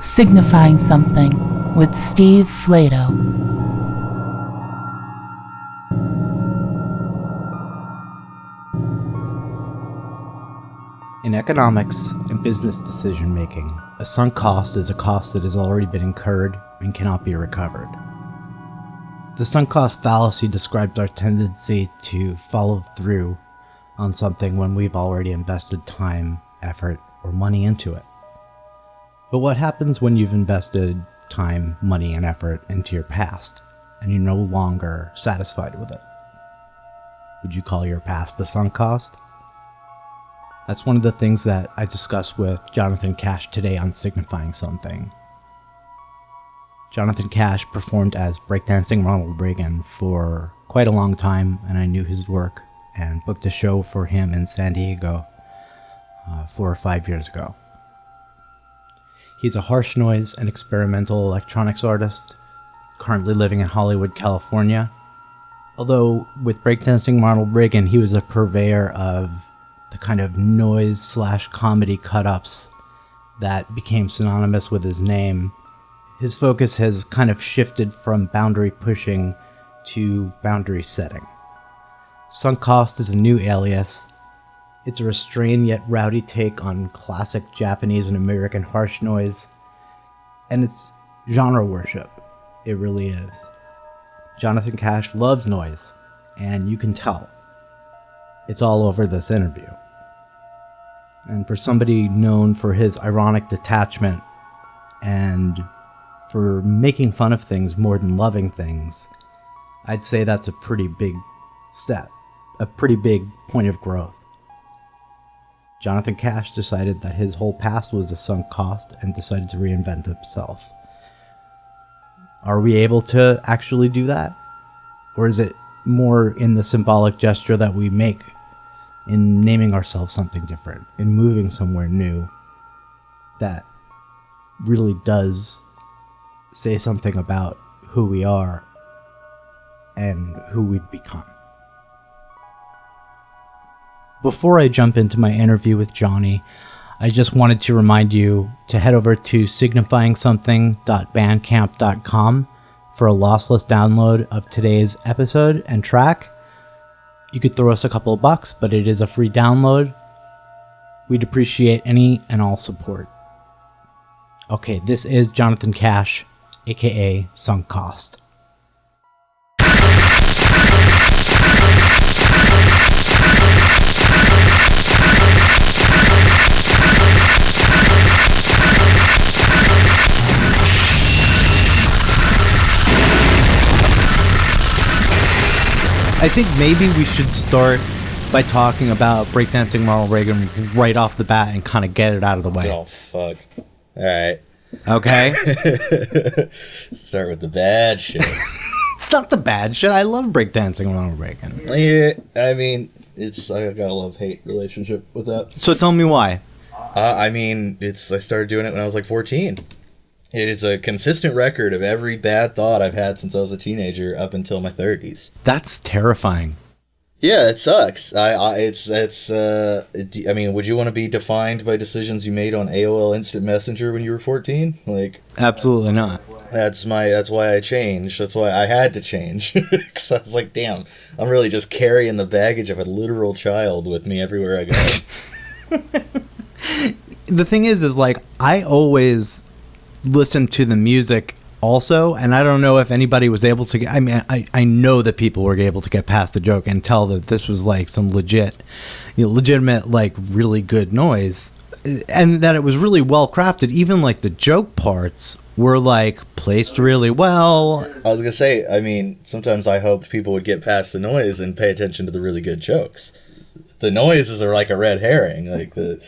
Signifying Something with Steve Flato. In economics and business decision making, a sunk cost is a cost that has already been incurred and cannot be recovered. The sunk cost fallacy describes our tendency to follow through on something when we've already invested time, effort, or money into it. But what happens when you've invested time, money, and effort into your past, and you're no longer satisfied with it? Would you call your past a sunk cost? That's one of the things that I discussed with Johnathan Cash today on Signifying Something. Johnathan Cash performed as Breakdancing Ronald Reagan for quite a long time, and I knew his work and booked a show for him in San Diego 4 or 5 years ago. He's a harsh noise and experimental electronics artist, currently living in Hollywood, California. Although with Breakdancing Ronald Reagan, he was a purveyor of the kind of noise/comedy cut-ups that became synonymous with his name. His focus has kind of shifted from boundary pushing to boundary setting. Sunk Cost is a new alias. It's a restrained yet rowdy take on classic Japanese and American harsh noise, and it's genre worship. It really is. Johnathan Cash loves noise, and you can tell. It's all over this interview. And for somebody known for his ironic detachment and for making fun of things more than loving things, I'd say that's a pretty big step, a pretty big point of growth. Johnathan Cash decided that his whole past was a sunk cost and decided to reinvent himself. Are we able to actually do that? Or is it more in the symbolic gesture that we make in naming ourselves something different, in moving somewhere new, that really does say something about who we are and who we've become? Before I jump into my interview with Johnny, I just wanted to remind you to head over to signifyingsomething.bandcamp.com for a lossless download of today's episode and track. You could throw us a couple of bucks, but it is a free download. We'd appreciate any and all support. Okay, this is Johnathan Cash, aka Sunk Cost. I think maybe we should start by talking about Breakdancing Ronald Reagan right off the bat and kind of get it out of the way. Oh, fuck. All right. Okay. Start with the bad shit. It's not the bad shit. I love Breakdancing Ronald Reagan. Yeah, I mean, I got a love-hate relationship with that. So tell me why. I started doing it when I was like 14. It is a consistent record of every bad thought I've had since I was a teenager up until my 30s. That's terrifying. Yeah, it sucks. I mean, would you want to be defined by decisions you made on AOL Instant Messenger when you were 14? Like, absolutely not. That's why I changed. That's why I had to change. Because I was like, damn, I'm really just carrying the baggage of a literal child with me everywhere I go. The thing is like, I always listen to the music also, and I don't know if anybody was able to get, I mean, I know that people were able to get past the joke and tell that this was like some legitimate, like really good noise, and that it was really well crafted. Even like the joke parts were like placed really well. I was gonna say, I mean, sometimes I hoped people would get past the noise and pay attention to the really good jokes. The noises are like a red herring. Like the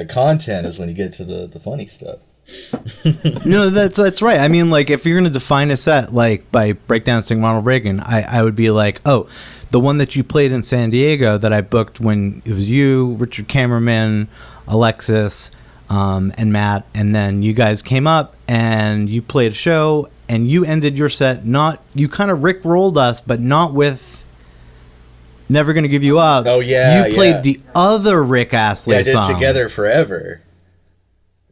content is when you get to the funny stuff. No, that's right. I mean, like, if you're going to define a set, like, by Breakdancing Ronald Reagan, I would be like, oh, the one that you played in San Diego that I booked when it was you, Richard Cameraman, Alexis, and Matt, and then you guys came up and you played a show and you ended your set you kind of rickrolled us, but not with Never Gonna Give You Up. Oh, yeah, you played the other Rick Astley song. I did Together Forever.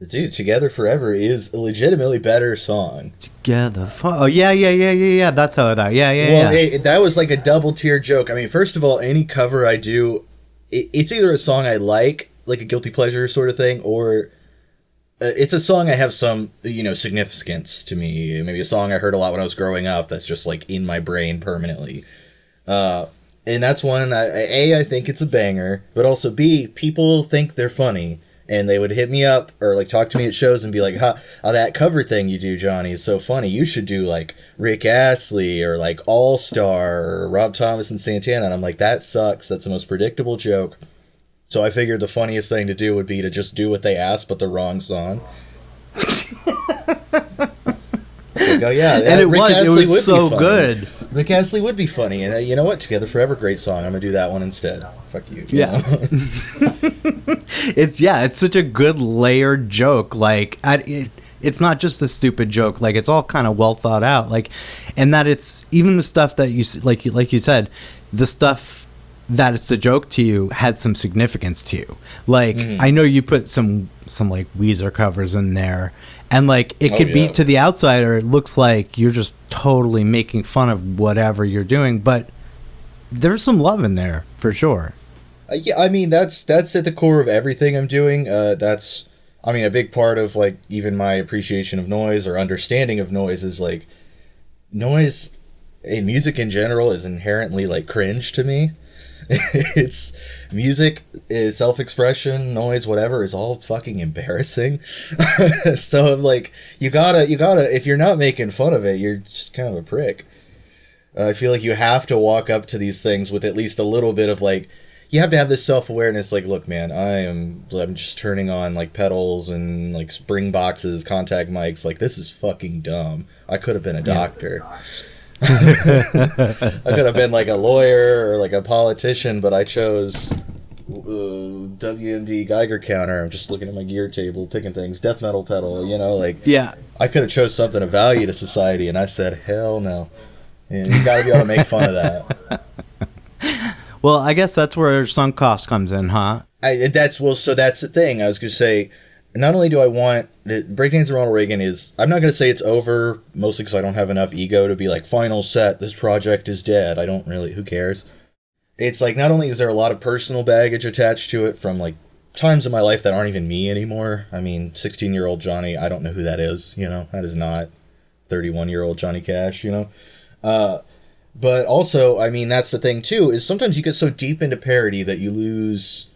Dude, Together Forever is a legitimately better song. Oh, yeah. That's how I thought. Yeah. Well, hey, that was like a double-tier joke. I mean, first of all, any cover I do, it's either a song I like a guilty pleasure sort of thing, or it's a song I have some, significance to me. Maybe a song I heard a lot when I was growing up that's just, like, in my brain permanently. And that's one, I think it's a banger, but also B, people think they're funny, and they would hit me up or like talk to me at shows and be like, that cover thing you do, Johnny, is so funny. You should do like Rick Astley or like All Star or Rob Thomas and Santana. And I'm like, that sucks. That's the most predictable joke. So I figured the funniest thing to do would be to just do what they asked, but the wrong song. Like, oh yeah, and it was so good. Rick Astley would be funny, and you know what? Together Forever, great song. I'm gonna do that one instead. Fuck you. Yeah. It's such a good layered joke. Like it's not just a stupid joke. Like it's all kind of well thought out. Like, and that it's even the stuff that you like you said, the stuff that it's a joke to you had some significance to you. Like I know you put some like Weezer covers in there. And, like, it could be to the outsider, it looks like you're just totally making fun of whatever you're doing. But there's some love in there, for sure. Yeah, I mean, that's at the core of everything I'm doing. That's, I mean, a big part of, like, even my appreciation of noise or understanding of noise is, like, noise in music in general is inherently, like, cringe to me. It's music is self-expression, noise, whatever is all fucking embarrassing. So I'm like, you gotta if you're not making fun of it, you're just kind of a prick. I feel like you have to walk up to these things with at least a little bit of like, you have to have this self-awareness, like, look man, I'm just turning on like pedals and like spring boxes, contact mics, like this is fucking dumb. I could have been a doctor. I could have been like a lawyer or like a politician, but I chose WMD Geiger counter. I'm just looking at my gear table, picking things, death metal pedal, I could have chose something of value to society, and I said, hell no. And you gotta be able to make fun of that. Well, I guess that's where sunk cost comes in, huh? So that's the thing. I was gonna say, not only do I want Breakdancing Ronald Reagan I'm not going to say it's over, mostly because I don't have enough ego to be like, final set, this project is dead. I don't really, who cares? It's like, not only is there a lot of personal baggage attached to it from like times in my life that aren't even me anymore. I mean, 16-year-old Johnny, I don't know who that is, that is not 31-year-old Johnny Cash, But also, I mean, that's the thing too, is sometimes you get so deep into parody that you lose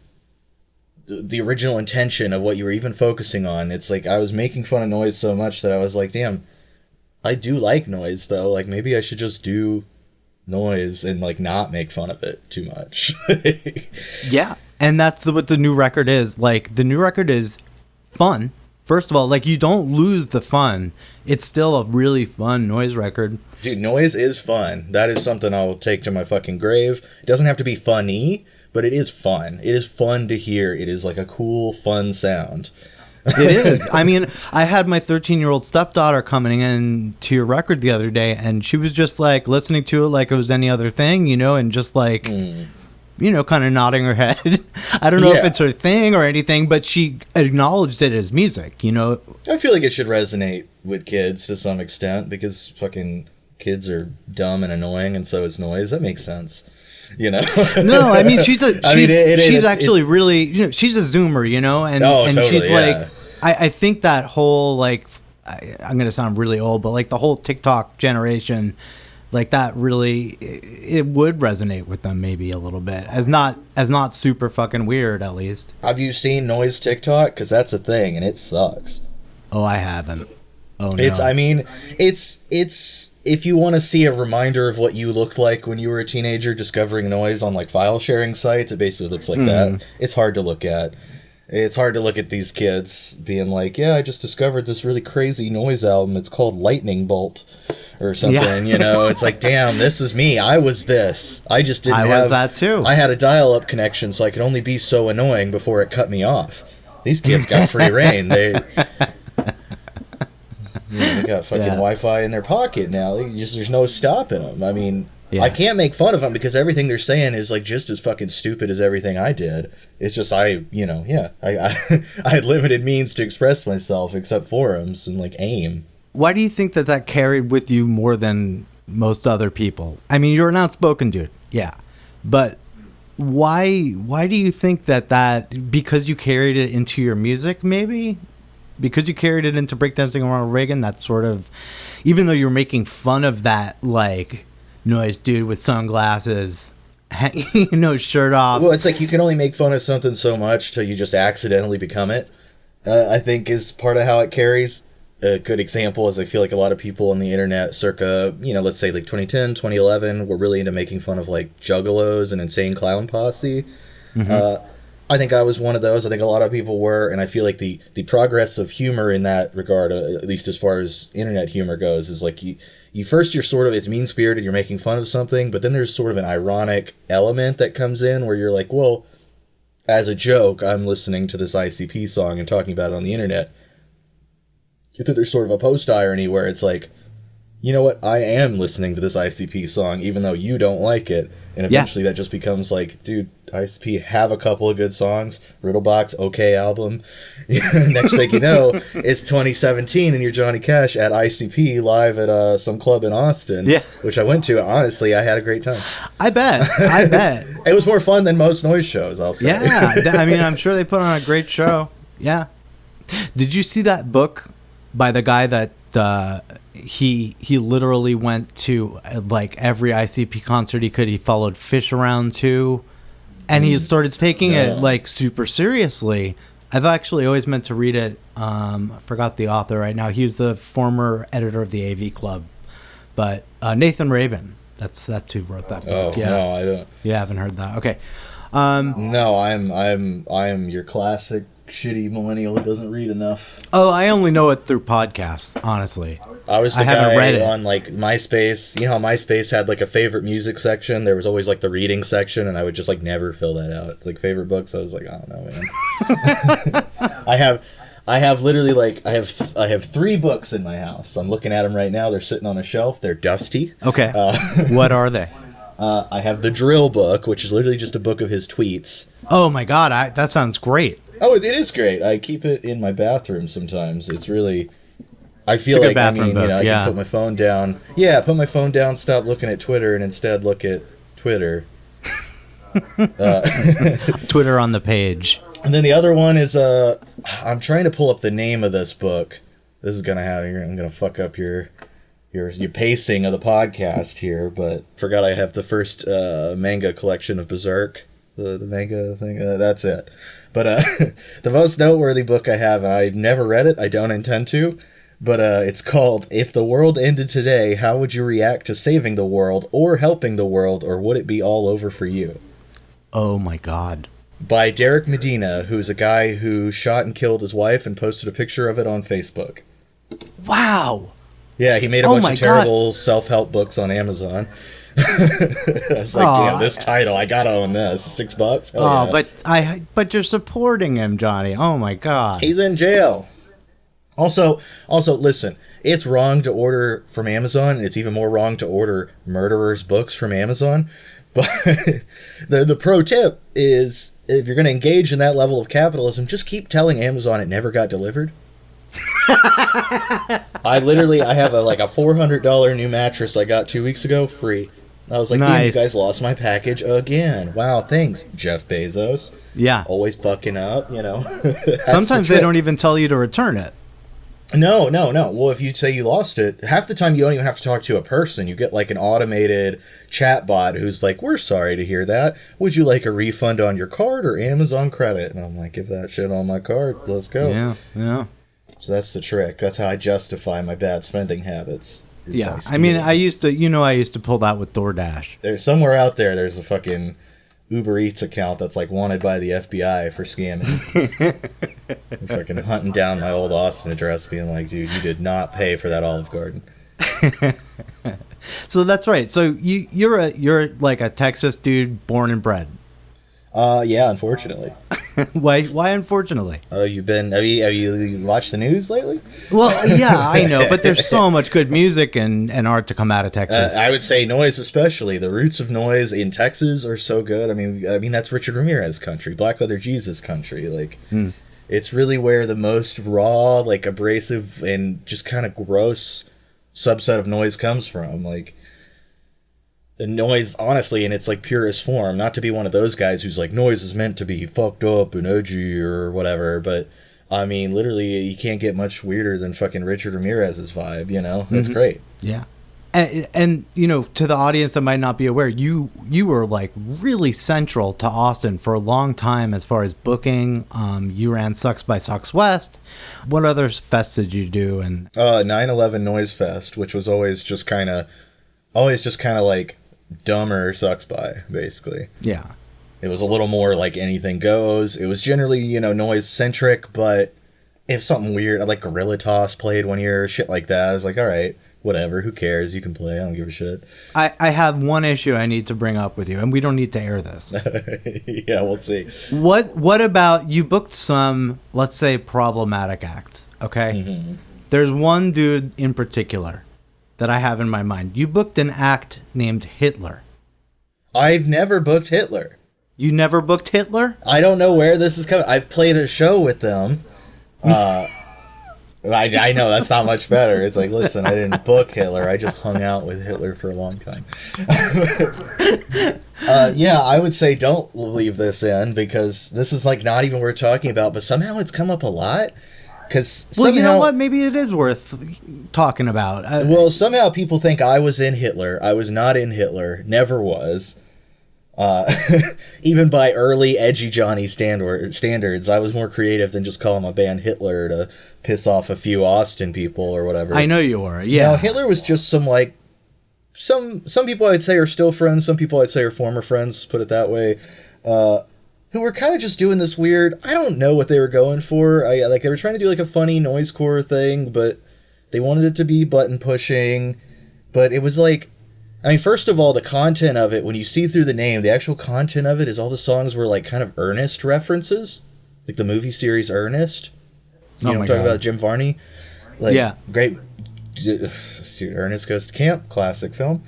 the original intention of what you were even focusing on. It's like I was making fun of noise so much that I was like, damn, I do like noise though. Like maybe I should just do noise and like not make fun of it too much. Yeah, and that's what the new record is. Like the new record is fun. First of all, like you don't lose the fun. It's still a really fun noise record. Dude, noise is fun. That is something I'll take to my fucking grave. It doesn't have to be funny, but it is fun. It is fun to hear. It is like a cool, fun sound. It is. I mean, I had my 13-year-old stepdaughter coming in to your record the other day, and she was just like listening to it like it was any other thing, and just like, kind of nodding her head. I don't know if it's her thing or anything, but she acknowledged it as music, I feel like it should resonate with kids to some extent because fucking kids are dumb and annoying, and so is noise. That makes sense. No, I mean she's actually really she's a zoomer, and totally, she's like I think that whole like I'm gonna sound really old, but like the whole TikTok generation, like that really it would resonate with them maybe a little bit as not super fucking weird at least. Have you seen noise TikTok? Because that's a thing and it sucks. Oh, I haven't. Oh no. It's if you want to see a reminder of what you looked like when you were a teenager discovering noise on like file sharing sites, it basically looks like that. It's hard to look at. It's hard to look at these kids being like, yeah, I just discovered this really crazy noise album. It's called Lightning Bolt or something, you know? It's like, damn, this is me. I was this. I just didn't have... I was that too. I had a dial-up connection, so I could only be so annoying before it cut me off. These kids got free reign. They got fucking Wi-Fi in their pocket now. There's no stopping them. I mean... Yeah. I can't make fun of them because everything they're saying is like just as fucking stupid as everything I did. It's just I had limited means to express myself except forums and like AIM. Why do you think that carried with you more than most other people? I mean, you're an outspoken dude, yeah, but why do you think that because you carried it into your music, maybe? Because you carried it into Breakdancing Ronald Reagan, that sort of, even though you're making fun of that, like, noise dude with sunglasses, shirt off. Well, it's like you can only make fun of something so much till you just accidentally become it. I think is part of how it carries. A good example is I feel like a lot of people on the internet circa, let's say like 2010, 2011 were really into making fun of like Juggalos and Insane Clown Posse. Mm-hmm. I think I was one of those. I think a lot of people were, and I feel like the progress of humor in that regard, at least as far as internet humor goes, is like you're sort of, it's mean-spirited, you're making fun of something, but then there's sort of an ironic element that comes in where you're like, well, as a joke, I'm listening to this ICP song and talking about it on the internet. You think there's sort of a post-irony where it's like, you know what, I am listening to this ICP song even though you don't like it. And eventually that just becomes like, dude, ICP have a couple of good songs. Riddlebox, okay album. Next thing you know, it's 2017 and you're Johnny Cash at ICP live at some club in Austin, which I went to. Honestly, I had a great time. I bet. It was more fun than most noise shows, I'll say. Yeah, I mean, I'm sure they put on a great show. Yeah. Did you see that book by the guy that he literally went to like every ICP concert he could? He followed Fish around too, and he started taking it like super seriously. I've actually always meant to read it. I forgot the author right now. He was the former editor of the AV Club, but Nathan Rabin. That's who wrote that book. Oh, yeah. No, I don't. You haven't heard that? Okay. No, I'm your classic shitty millennial who doesn't read enough. Oh, I only know it through podcasts, honestly. I was the guy on like MySpace. You know how MySpace had like a favorite music section? There was always like the reading section, and I would just like never fill that out. Like favorite books, I was like, I don't know, man. I have literally like I have 3 books in my house. I'm looking at them right now. They're sitting on a shelf. They're dusty. Okay. What are they? I have the Drill book, which is literally just a book of his tweets. Oh my god, that sounds great. Oh, it is great. I keep it in my bathroom sometimes. It's really... I feel like, I can put my phone down. Yeah, put my phone down, stop looking at Twitter, and instead look at Twitter. Twitter on the page. And then the other one is, I'm trying to pull up the name of this book. This is going to happen. I'm going to fuck up your pacing of the podcast here, but forgot I have the first manga collection of Berserk. The manga thing. That's it. But the most noteworthy book I have, and I've never read it, I don't intend to, but it's called If the World Ended Today, How Would You React to Saving the World or Helping the World, or Would It Be All Over for You? Oh my god. By Derek Medina, who's a guy who shot and killed his wife and posted a picture of it on Facebook. Wow. Yeah, he made a bunch of terrible self-help books on Amazon. I was like, damn, this title, I gotta own this. $6? Hell yeah. But you're supporting him, Johnny. Oh my god. He's in jail. Also, listen, it's wrong to order from Amazon. It's even more wrong to order murderers' books from Amazon. But the pro tip is, if you're going to engage in that level of capitalism, just keep telling Amazon it never got delivered. I have a $400 new mattress I got 2 weeks ago, free. I was like, nice. Damn, you guys lost my package again. Wow, thanks, Jeff Bezos. Yeah. Always fucking up, Sometimes they don't even tell you to return it. No. Well, if you say you lost it, half the time you don't even have to talk to a person. You get like an automated chat bot who's like, we're sorry to hear that. Would you like a refund on your card or Amazon credit? And I'm like, give that shit on my card. Let's go. Yeah. So that's the trick. That's how I justify my bad spending habits. Yeah, I mean, I used to pull that with DoorDash. There's somewhere out there's a fucking Uber Eats account that's like wanted by the FBI for scamming. Fucking hunting down my old Austin address, being like, dude, you did not pay for that Olive Garden. So that's right. So you're like a Texas dude, born and bred. Yeah, unfortunately. Why unfortunately? Oh, have you watched the news lately? Well, yeah, I know, but there's so much good music and art to come out of Texas. I would say noise, especially the roots of noise in Texas are so good. I mean that's Richard Ramirez country, Black Leather Jesus country. Like, it's really where the most raw, like abrasive and just kind of gross subset of noise comes from. Like, the noise, honestly, in its like purest form, not to be one of those guys who's like, noise is meant to be fucked up and edgy or whatever, but I mean, literally, you can't get much weirder than fucking Richard Ramirez's vibe, you know? That's great. Yeah. And you know, to the audience that might not be aware, you were like really central to Austin for a long time as far as booking. You ran Sucks by Sucks West. What other fests did you do? And 9/11 Noise Fest, which was always just kind of like dumber Sucks by, basically. Yeah. It was a little more like anything goes. It was generally, you know, noise centric, but if something weird, like Gorilla Toss played one year, shit like that, I was like, all right, whatever, who cares? You can play, I don't give a shit. I have one issue I need to bring up with you, and we don't need to air this. Yeah, we'll see. What about, you booked some, let's say, problematic acts, okay? Mm-hmm. There's one dude in particular that I have in my mind. You booked an act named Hitler. I've never booked Hitler. You never booked Hitler? I don't know where this is coming. I've played a show with them. I know, that's not much better. It's like, listen, I didn't book Hitler. I just hung out with Hitler for a long time. Yeah, I would say don't leave this in, because this is like not even worth talking about, but somehow it's come up a lot. Well, you know what? Maybe it is worth talking about. Well, somehow people think I was in Hitler. I was not in Hitler. Never was. Even by early edgy Johnny standards, I was more creative than just calling my band Hitler to piss off a few Austin people or whatever. I know you were, yeah. No, Hitler was just some people I'd say are still friends, some people I'd say are former friends, put it that way, who were kind of just doing this weird, I don't know what they were going for. They were trying to do like a funny noisecore thing, but they wanted it to be button pushing, but it was like, I mean, first of all, the content of it, when you see through the name, the actual content of it is all the songs were like kind of Ernest references, like the movie series Ernest. You know what I'm talking about, Jim Varney? Like, yeah. Great. Dude, Ernest Goes to Camp, classic film.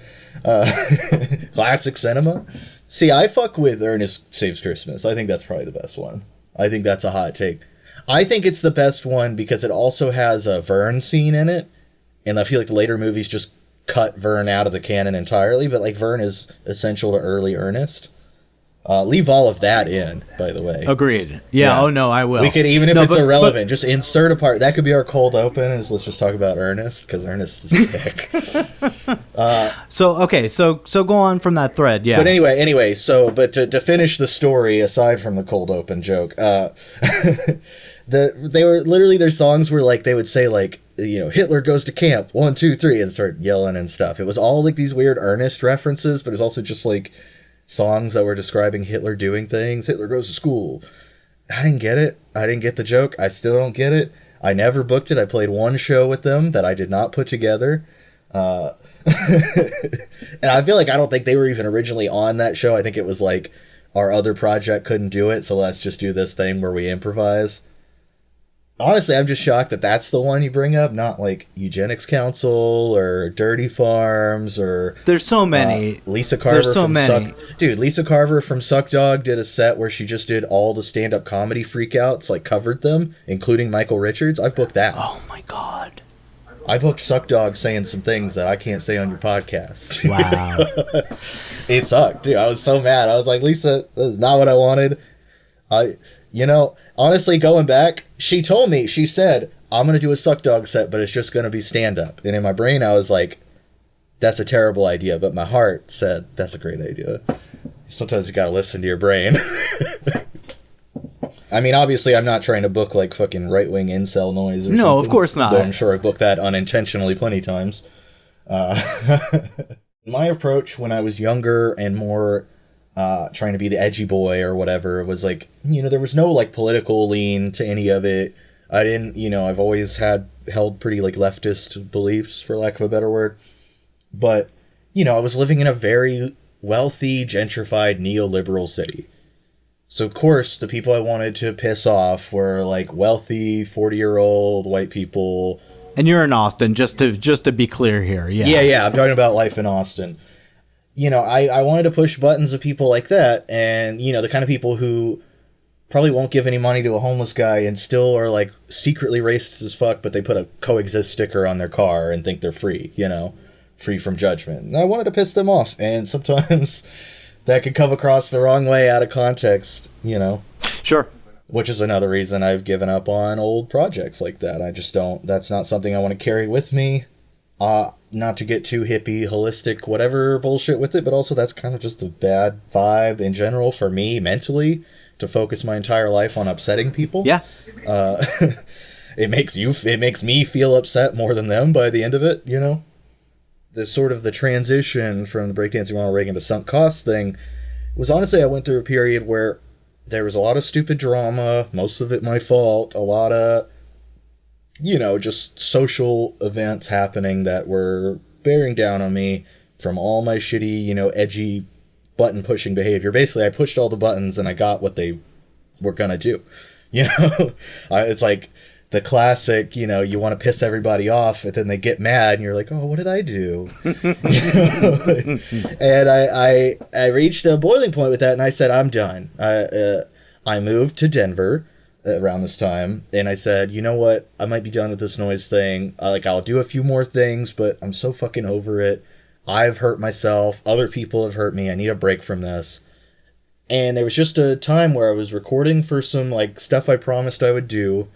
Classic cinema. See, I fuck with Ernest Saves Christmas. I think that's probably the best one. I think that's a hot take. I think it's the best one because it also has a Vern scene in it, and I feel like the later movies just cut Vern out of the canon entirely, but like Vern is essential to early Ernest. Leave all of that in, by the way. Agreed. Yeah. Oh no, I will. We could, even if it's irrelevant, just insert a part. That could be our cold open, and let's just talk about Ernest, because Ernest is sick. So go on from that thread. Yeah. But anyway. So, but to finish the story, aside from the cold open joke, they were literally, their songs were like, they would say like, you know, Hitler goes to camp, 1, 2, 3, and start yelling and stuff. It was all like these weird Ernest references, but it was also just like songs that were describing Hitler doing things. Hitler goes to school. I didn't get it. I didn't get the joke. I still don't get it. I never booked it. I played one show with them that I did not put together. And I feel like I don't think they were even originally on that show. I think it was like our other project couldn't do it, so let's just do this thing where we improvise. Honestly, I'm just shocked that that's the one you bring up, not like Eugenics Council or Dirty Farms or... There's so many. Lisa Carver. There's so many. Lisa Carver from Suck Dog did a set where she just did all the stand-up comedy freakouts, like covered them, including Michael Richards. I've booked that. Oh my God. I booked Suck Dog saying some things that I can't say on your podcast. Wow. It sucked, dude. I was so mad. I was like, Lisa, this is not what I wanted. Honestly, going back, she told me, she said, I'm going to do a Suck Dog set, but it's just going to be stand-up. And in my brain, I was like, that's a terrible idea. But my heart said, that's a great idea. Sometimes you got to listen to your brain. I mean, obviously, I'm not trying to book, like, fucking right-wing incel noise or something. No, of course not. Though I'm sure I booked that unintentionally plenty times. My approach when I was younger and more trying to be the edgy boy or whatever. It was like, there was no like political lean to any of it. I didn't, I've always held pretty like leftist beliefs, for lack of a better word. But, I was living in a very wealthy, gentrified, neoliberal city. So, of course, the people I wanted to piss off were, like, wealthy, 40-year-old white people. And you're in Austin, just to be clear here, yeah. Yeah, I'm talking about life in Austin. I wanted to push buttons of people like that, and, the kind of people who probably won't give any money to a homeless guy and still are, like, secretly racist as fuck, but they put a coexist sticker on their car and think they're free, free from judgment. And I wanted to piss them off, and sometimes that could come across the wrong way out of context, Sure. Which is another reason I've given up on old projects like that. I just don't, that's not something I want to carry with me. Not to get too hippie, holistic, whatever bullshit with it, but also that's kind of just a bad vibe in general for me mentally, to focus my entire life on upsetting people. Yeah. It makes me feel upset more than them by the end of it, The sort of the transition from the Breakdancing Ronald Reagan to sunk cost thing was, honestly, I went through a period where there was a lot of stupid drama, most of it my fault, a lot of, just social events happening that were bearing down on me from all my shitty, edgy button pushing behavior. Basically, I pushed all the buttons and I got what they were gonna do. It's like the classic, you want to piss everybody off, and then they get mad, and you're like, oh, what did I do? And I reached a boiling point with that, and I said, I'm done. I moved to Denver around this time, and I said, you know what? I might be done with this noise thing. I'll do a few more things, but I'm so fucking over it. I've hurt myself. Other people have hurt me. I need a break from this. And there was just a time where I was recording for some, stuff I promised I would do.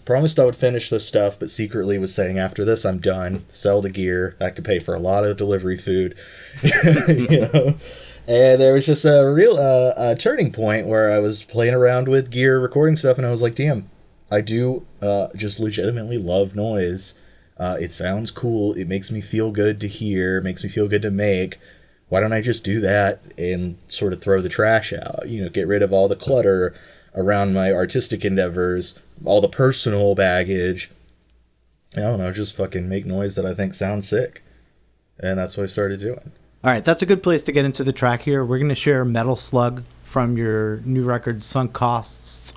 Promised I would finish this stuff, but secretly was saying, after this, I'm done. Sell the gear. That could pay for a lot of delivery food. And there was just a real turning point where I was playing around with gear, recording stuff, and I was like, damn, I do just legitimately love noise. It sounds cool. It makes me feel good to hear. It makes me feel good to make. Why don't I just do that and sort of throw the trash out? Get rid of all the clutter around my artistic endeavors, all the personal baggage. I don't know, just fucking make noise that I think sounds sick. And that's what I started doing. All right, that's a good place to get into the track here. We're going to share Metal Slug from your new record, Sunk Costs,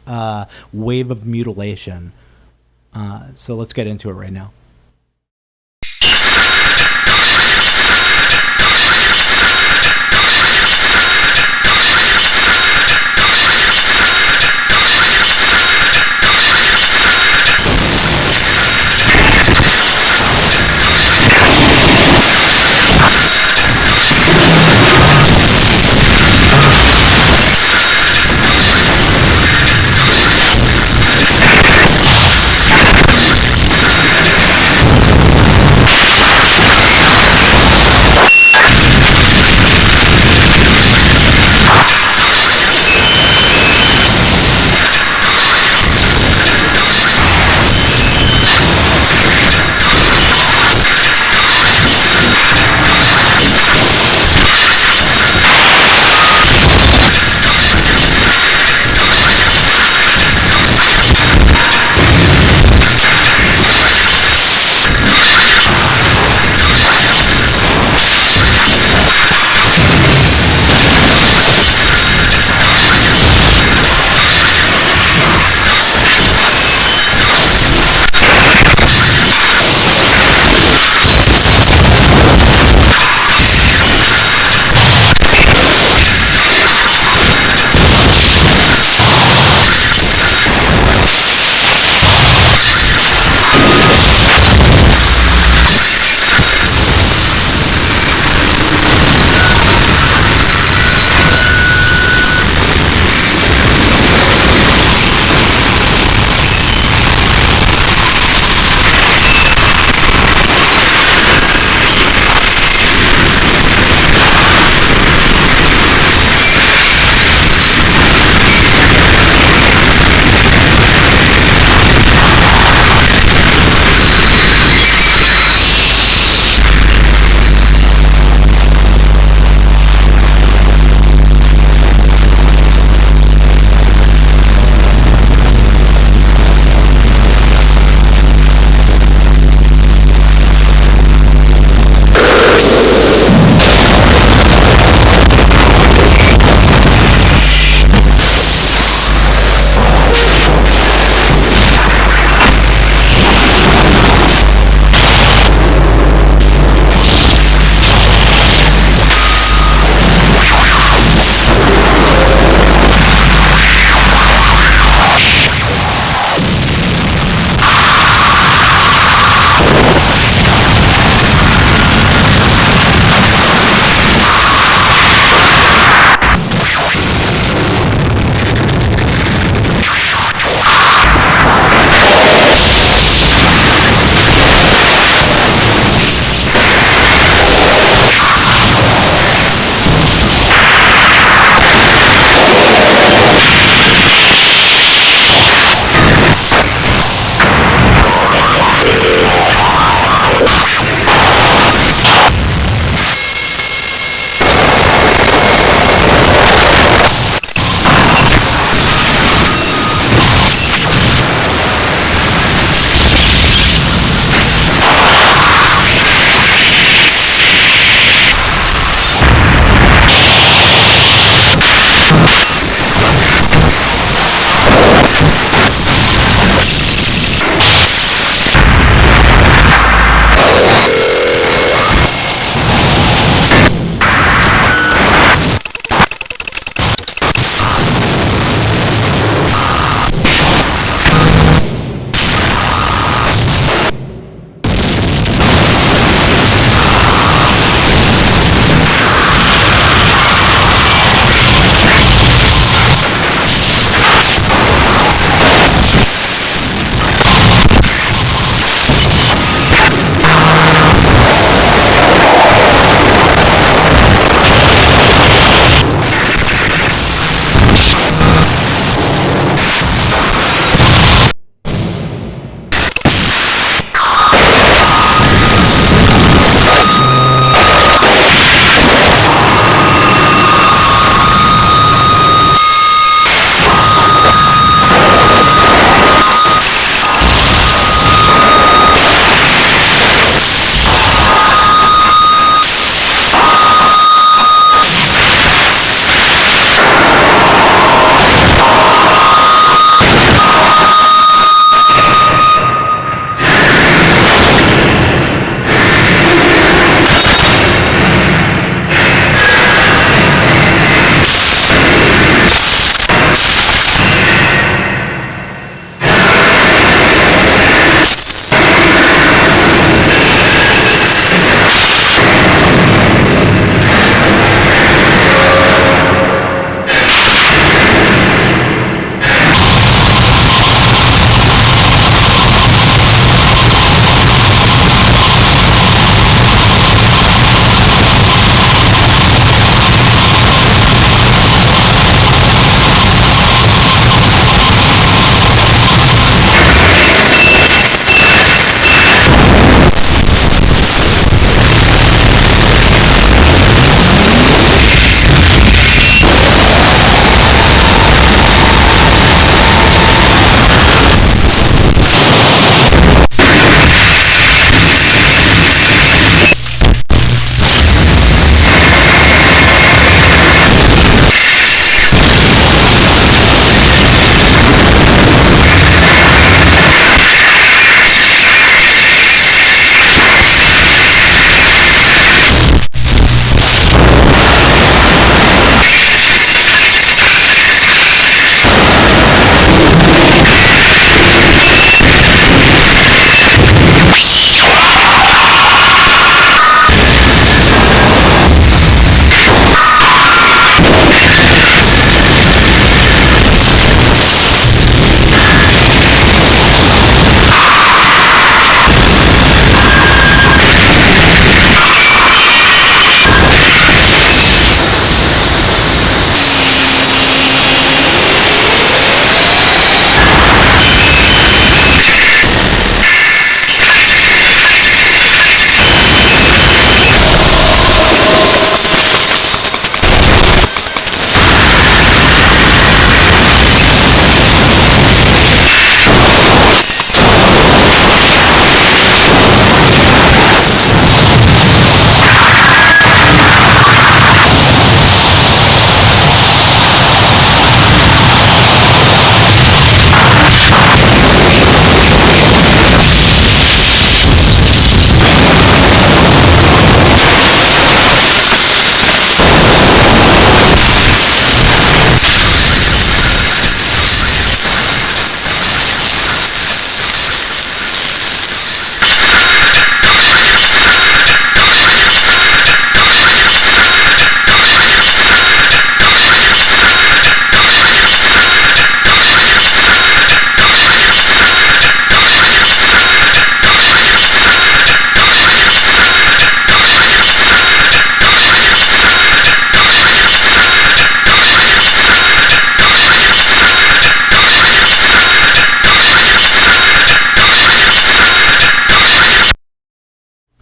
Wave of Mutilation. So let's get into it right now.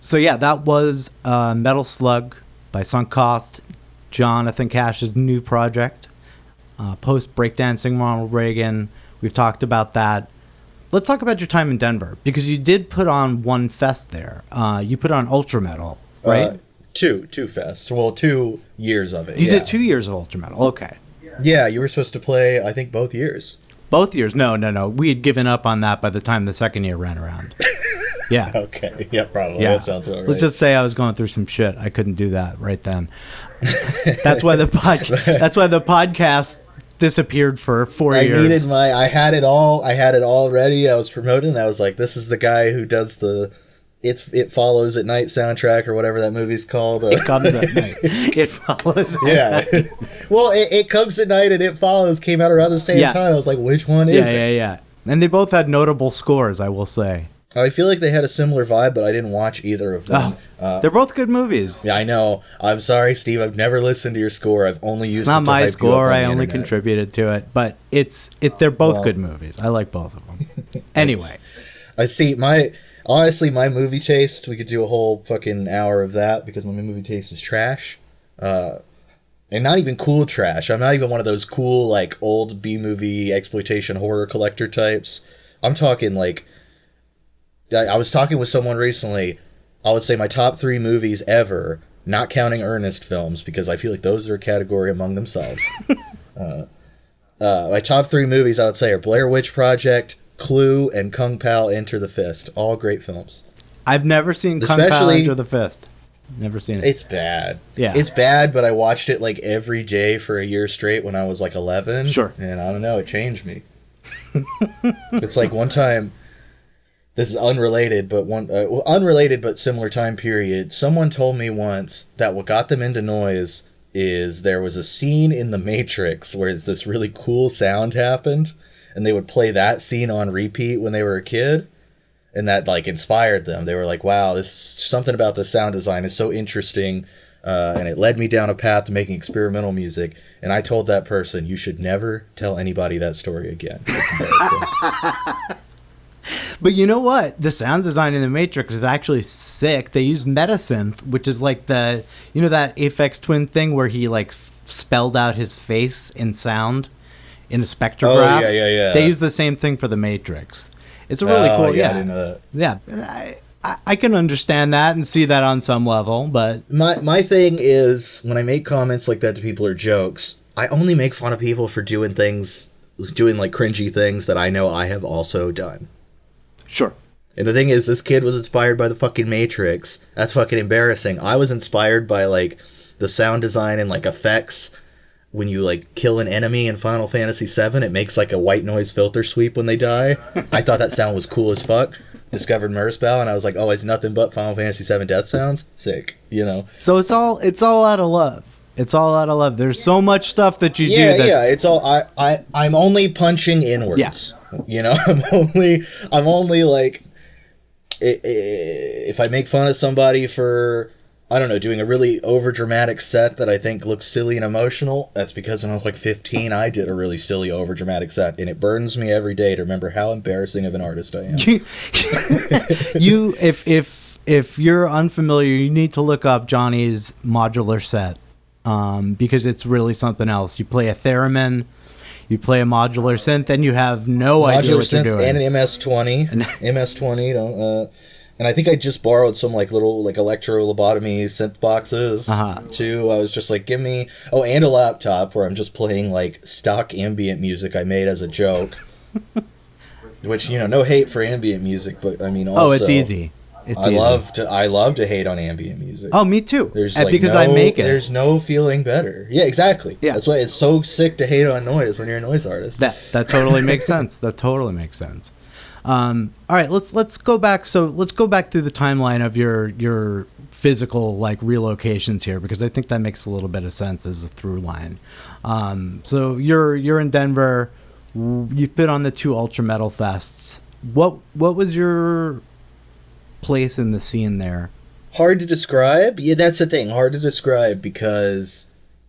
So yeah, that was Metal Slug by Sunk Cost, Johnathan Cash's new project. Post Breakdancing Ronald Reagan. We've talked about that. Let's talk about your time in Denver, because you did put on one fest there. You put on Ultra Metal, right? Two fests. Well, 2 years of it. You did 2 years of Ultra Metal. Okay. Yeah, you were supposed to play, I think, both years. Both years? No. We had given up on that by the time the second year ran around. Yeah. Okay. Yeah, probably. Yeah. That sounds about right. Let's just say I was going through some shit. I couldn't do that right then. That's why the podcast disappeared for 4 years. I had it all ready. I was promoting. I was like, this is the guy who does the It Follows at Night soundtrack, or whatever that movie's called. It Comes at Night. It Follows at Night. Well, it Comes at Night and It Follows came out around the same time. I was like, which one is it? Yeah. And they both had notable scores, I will say. I feel like they had a similar vibe, but I didn't watch either of them. They're both good movies. Yeah, I know. I'm sorry, Steve. I've never listened to your score. I've only used it to hype you up on the It's not my score. I only internet. contributed to it, but they're both good movies. I like both of them. Anyway, I see. Honestly, my movie taste, we could do a whole fucking hour of that, because my movie taste is trash. And not even cool trash. I'm not even one of those cool, like, old B-movie exploitation horror collector types. I'm talking, like... I was talking with someone recently. I would say my top 3 movies ever, not counting earnest films, because I feel like those are a category among themselves. My top 3 movies, I would say, are Blair Witch Project, Clue, and Kung Pao Enter the Fist. All great films. I've never seen Kung Pao Enter the Fist. Never seen it. It's bad. Yeah. It's bad, but I watched it like every day for a year straight when I was like 11. Sure. And I don't know, it changed me. It's like one time... This is unrelated, but unrelated but similar time period. Someone told me once that what got them into noise is there was a scene in The Matrix where this really cool sound happened, and they would play that scene on repeat when they were a kid, and that like inspired them. They were like, "Wow, this something about the sound design is so interesting," and it led me down a path to making experimental music. And I told that person, "You should never tell anybody that story again." It's embarrassing. But you know what? The sound design in The Matrix is actually sick. They use Metasynth, which is like that Aphex Twin thing where he like spelled out his face in sound in a spectrograph. Oh, yeah. They use the same thing for The Matrix. It's a really cool. Yeah, I didn't know that. Yeah, I can understand that and see that on some level, but my thing is when I make comments like that to people or jokes, I only make fun of people for doing like cringy things that I know I have also done. Sure. And the thing is, this kid was inspired by the fucking Matrix. That's fucking embarrassing. I was inspired by, like, the sound design and, like, effects. When you, like, kill an enemy in Final Fantasy VII, it makes, like, a white noise filter sweep when they die. I thought that sound was cool as fuck. Discovered Merzbow, and I was like, oh, it's nothing but Final Fantasy VII death sounds? Sick, you know? So it's all out of love. It's all out of love. There's so much stuff that you do that's... Yeah, it's all... I'm only punching inwards. Yeah. You know, I'm only like, if I make fun of somebody for, I don't know, doing a really overdramatic set that I think looks silly and emotional, that's because when I was like 15, I did a really silly overdramatic set, and it burns me every day to remember how embarrassing of an artist I am. If you're unfamiliar, you need to look up Johnny's modular set, because it's really something else. You play a theremin. You play a modular synth, and you have no idea what you're doing. And an MS-20. And I think I just borrowed some like little like electro lobotomy synth boxes too. I was just like, give me and a laptop where I'm just playing like stock ambient music I made as a joke. Which, you know, no hate for ambient music, but I mean also it's easy. I love to hate on ambient music. Oh, me too. There's because I make it. There's no feeling better. Yeah, exactly. Yeah. That's why it's so sick to hate on noise when you're a noise artist. That totally makes sense. That totally makes sense. All right, let's go back. So let's go back through the timeline of your physical like relocations here, because I think that makes a little bit of sense as a through line. So you're in Denver. You've been on the 2 Ultra Metal Fests. What was your place in the scene there? Hard to describe. Yeah, that's the thing. Hard to describe because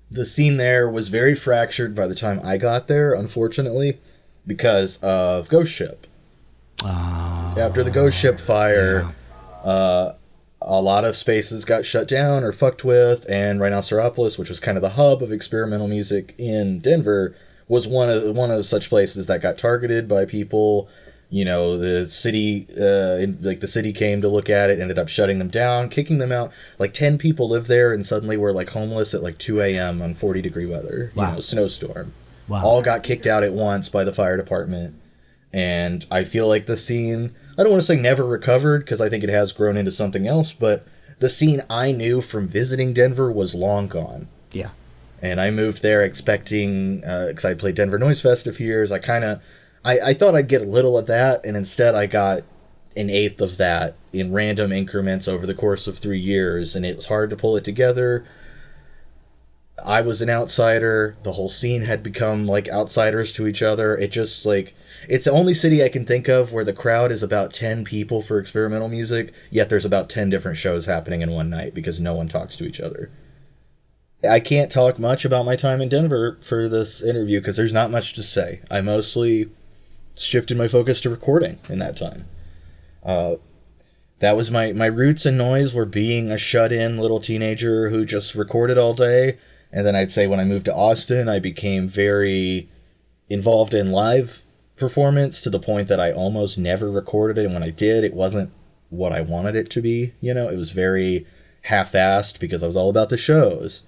the scene there was very fractured by the time I got there, unfortunately, because of Ghost Ship. After the Ghost Ship fire, a lot of spaces got shut down or fucked with, and Rhinoceropolis, which was kind of the hub of experimental music in Denver, was one of such places that got targeted by people. You know, the city, the city came to look at it, ended up shutting them down, kicking them out. Like 10 people lived there, and suddenly were like homeless at like 2 a.m. on 40-degree weather. Wow. You know, snowstorm. Wow. All got kicked out at once by the fire department. And I feel like the scene, I don't want to say never recovered, because I think it has grown into something else, but the scene I knew from visiting Denver was long gone. Yeah. And I moved there expecting, because I played Denver Noise Fest a few years, I thought I'd get a little of that, and instead I got an eighth of that in random increments over the course of 3 years, and it was hard to pull it together. I was an outsider. The whole scene had become like outsiders to each other. It just like, it's the only city I can think of where the crowd is about 10 people for experimental music, yet there's about 10 different shows happening in one night because no one talks to each other. I can't talk much about my time in Denver for this interview because there's not much to say. I mostly shifted my focus to recording in that time. That was my roots in noise, were being a shut-in little teenager who just recorded all day. And then I'd say when I moved to Austin, I became very involved in live performance to the point that I almost never recorded it. And when I did, it wasn't what I wanted it to be. You know, it was very half-assed because I was all about the shows.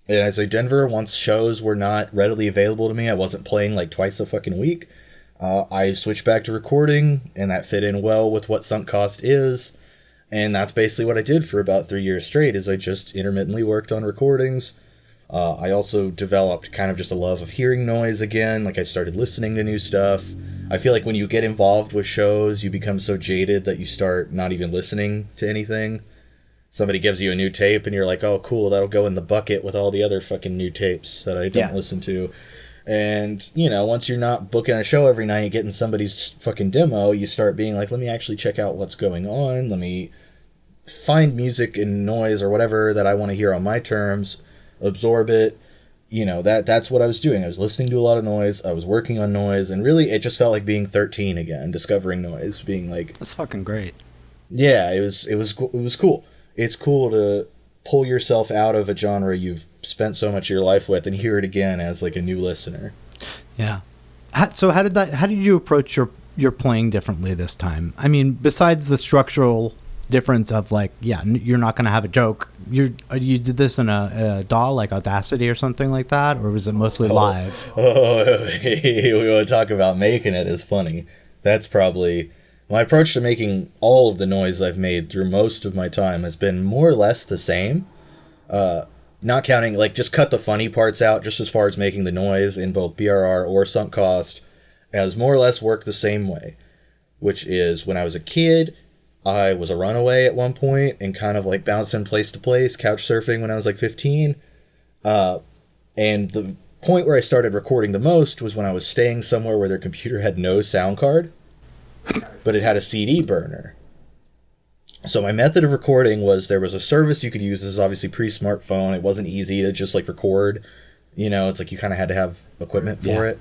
And I say Denver, once shows were not readily available to me, I wasn't playing like twice a fucking week. I switched back to recording, and that fit in well with what sunk cost is. And that's basically what I did for about 3 years straight, is I just intermittently worked on recordings. I also developed kind of just a love of hearing noise again. Like, I started listening to new stuff. I feel like when you get involved with shows, you become so jaded that you start not even listening to anything. Somebody gives you a new tape, and you're like, oh, cool, that'll go in the bucket with all the other fucking new tapes that I don't listen to. And, you know, once you're not booking a show every night, getting somebody's fucking demo, you start being like, let me actually check out what's going on. Let me find music and noise or whatever that I want to hear on my terms, absorb it. You know, that's what I was doing. I was listening to a lot of noise. I was working on noise. And really, it just felt like being 13 again, discovering noise, being like... That's fucking great. Yeah, it was cool. It's cool to pull yourself out of a genre you've spent so much of your life with and hear it again as like a new listener. Yeah. So how did you approach your playing differently this time? I mean, besides the structural difference of like, you're not going to have a joke. You did this in a DAW like Audacity or something like that, or was it mostly live? We want to talk about making it is funny. That's probably my approach to making all of the noise I've made through most of my time has been more or less the same. Not counting, like, just cut the funny parts out, just as far as making the noise in both BRR or sunk cost, has more or less worked the same way. Which is, when I was a kid, I was a runaway at one point, and kind of like bouncing place to place, couch surfing when I was like 15. And the point where I started recording the most was when I was staying somewhere where their computer had no sound card, but it had a CD burner. So my method of recording was, there was a service you could use. This is obviously pre-smartphone. It wasn't easy to just like record. You know, it's like you kind of had to have equipment for it.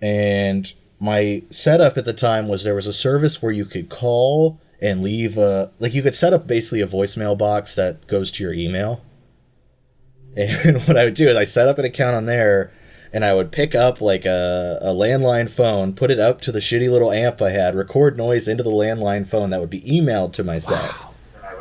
And my setup at the time was, there was a service where you could call and leave you could set up basically a voicemail box that goes to your email. And what I would do is I set up an account on there, and I would pick up like a landline phone, put it up to the shitty little amp I had, record noise into the landline phone that would be emailed to myself. Wow.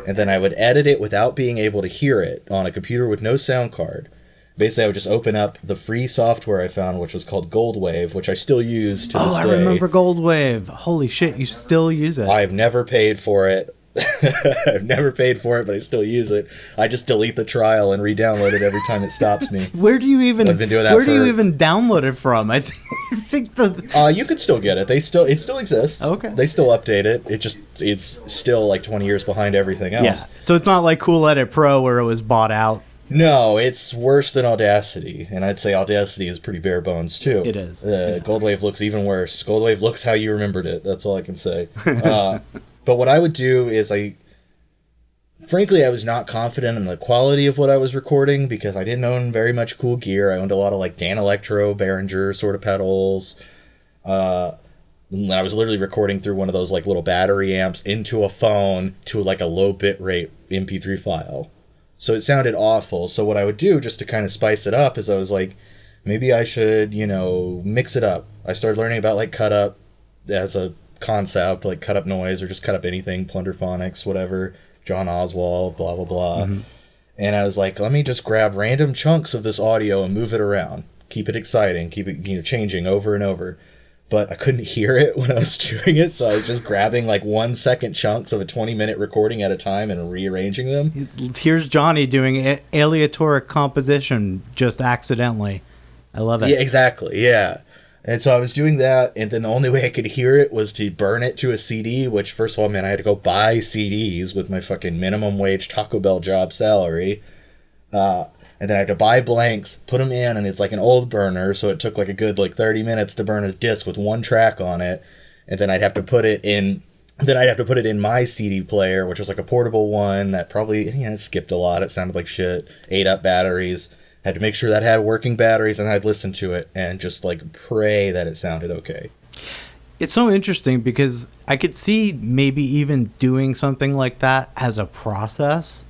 And then I would edit it without being able to hear it on a computer with no sound card. Basically, I would just open up the free software I found, which was called Goldwave, which I still use to this day. Oh, I remember Goldwave. Holy shit, you still use it. I've never paid for it. I've never paid for it, but I still use it. I just delete the trial and re-download it every time it stops me. Where do you even download it from? I think you could still get it. It still exists. Okay. They still update it. It's still like 20 years behind everything else. Yeah. So it's not like Cool Edit Pro where it was bought out. No, it's worse than Audacity, and I'd say Audacity is pretty bare bones too. It is. Goldwave looks even worse. Goldwave looks how you remembered it. That's all I can say. But what I would do is frankly, I was not confident in the quality of what I was recording because I didn't own very much cool gear. I owned a lot of like Dan Electro, Behringer sort of pedals. I was literally recording through one of those like little battery amps into a phone to like a low bit rate MP3 file. So it sounded awful. So what I would do just to kind of spice it up is I was like, maybe I should, mix it up. I started learning about like cut up as a concept, like cut up noise or just cut up anything, Plunderphonics, whatever, John Oswald, blah, blah, blah. Mm-hmm. And I was like, let me just grab random chunks of this audio and move it around. Keep it exciting, keep it changing over and over. But I couldn't hear it when I was doing it, so I was just grabbing like 1 second chunks of a 20-minute recording at a time and rearranging them. Here's Johnny doing aleatoric composition just accidentally. I love it. Yeah, exactly, yeah. And so I was doing that, and then the only way I could hear it was to burn it to a CD, which first of all, man, I had to go buy CDs with my fucking minimum wage Taco Bell job salary. And then I had to buy blanks, put them in, and it's like an old burner, so it took like a good 30 minutes to burn a disc with one track on it. And then I'd have to put it in my CD player, which was like a portable one that probably, it skipped a lot. It sounded like shit. Ate up batteries. Had to make sure that had working batteries, and I'd listen to it and just pray that it sounded okay. It's so interesting because I could see maybe even doing something like that as a process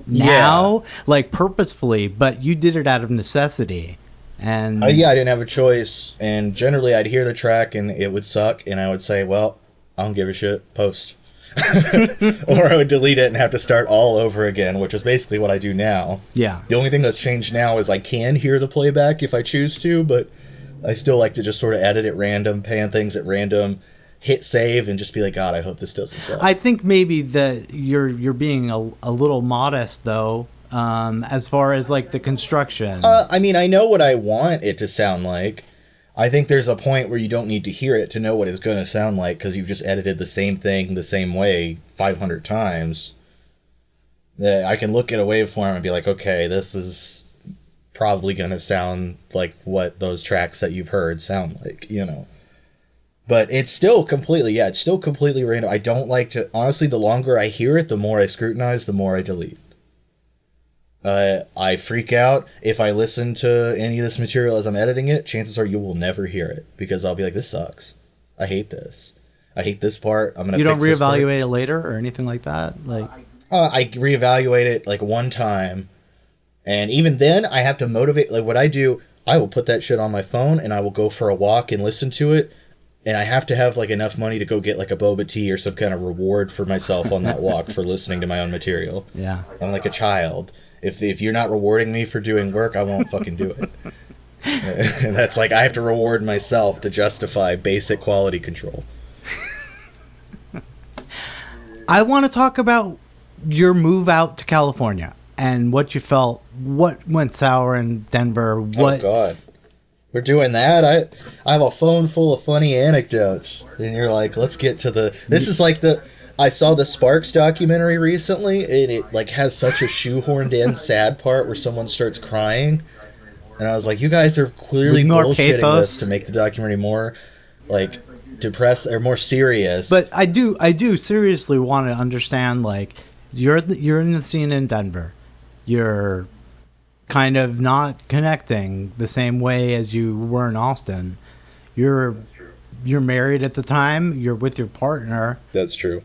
now, purposefully, but you did it out of necessity. And I didn't have a choice, and generally I'd hear the track and it would suck, and I would say, well, I don't give a shit, post. Or I would delete it and have to start all over again, which is basically what I do now. Yeah. The only thing that's changed now is I can hear the playback if I choose to, but I still like to just sort of edit at random, pan things at random, hit save, and just be like, God, I hope this doesn't suck. I think maybe that you're being a little modest, though, as far as the construction. I know what I want it to sound like. I think there's a point where you don't need to hear it to know what it's going to sound like because you've just edited the same thing the same way 500 times. I can look at a waveform and be like, okay, this is probably going to sound like what those tracks that you've heard sound like, But it's still completely random. I don't like to... Honestly, the longer I hear it, the more I scrutinize, the more I delete. I freak out. If I listen to any of this material as I'm editing it, chances are you will never hear it. Because I'll be like, this sucks. I hate this. I hate this part. I'm gonna. You don't reevaluate it later or anything like that? I reevaluate it one time. And even then, I have to motivate... what I do, I will put that shit on my phone, and I will go for a walk and listen to it. And I have to have enough money to go get a boba tea or some kind of reward for myself on that walk for listening to my own material. Yeah. I'm like a child. If you're not rewarding me for doing work, I won't fucking do it. And that's I have to reward myself to justify basic quality control. I want to talk about your move out to California and what you felt, what went sour in Denver. Oh, God. We're doing that. I have a phone full of funny anecdotes. And you're like, let's get to the... This is I saw the Sparks documentary recently, and it has such a shoehorned in sad part where someone starts crying. And I was like, you guys are clearly bullshitting this to make the documentary more depressed or more serious. But I do seriously want to understand you're in the scene in Denver. You're kind of not connecting the same way as you were in Austin. You're married at the time. You're with your partner. That's true.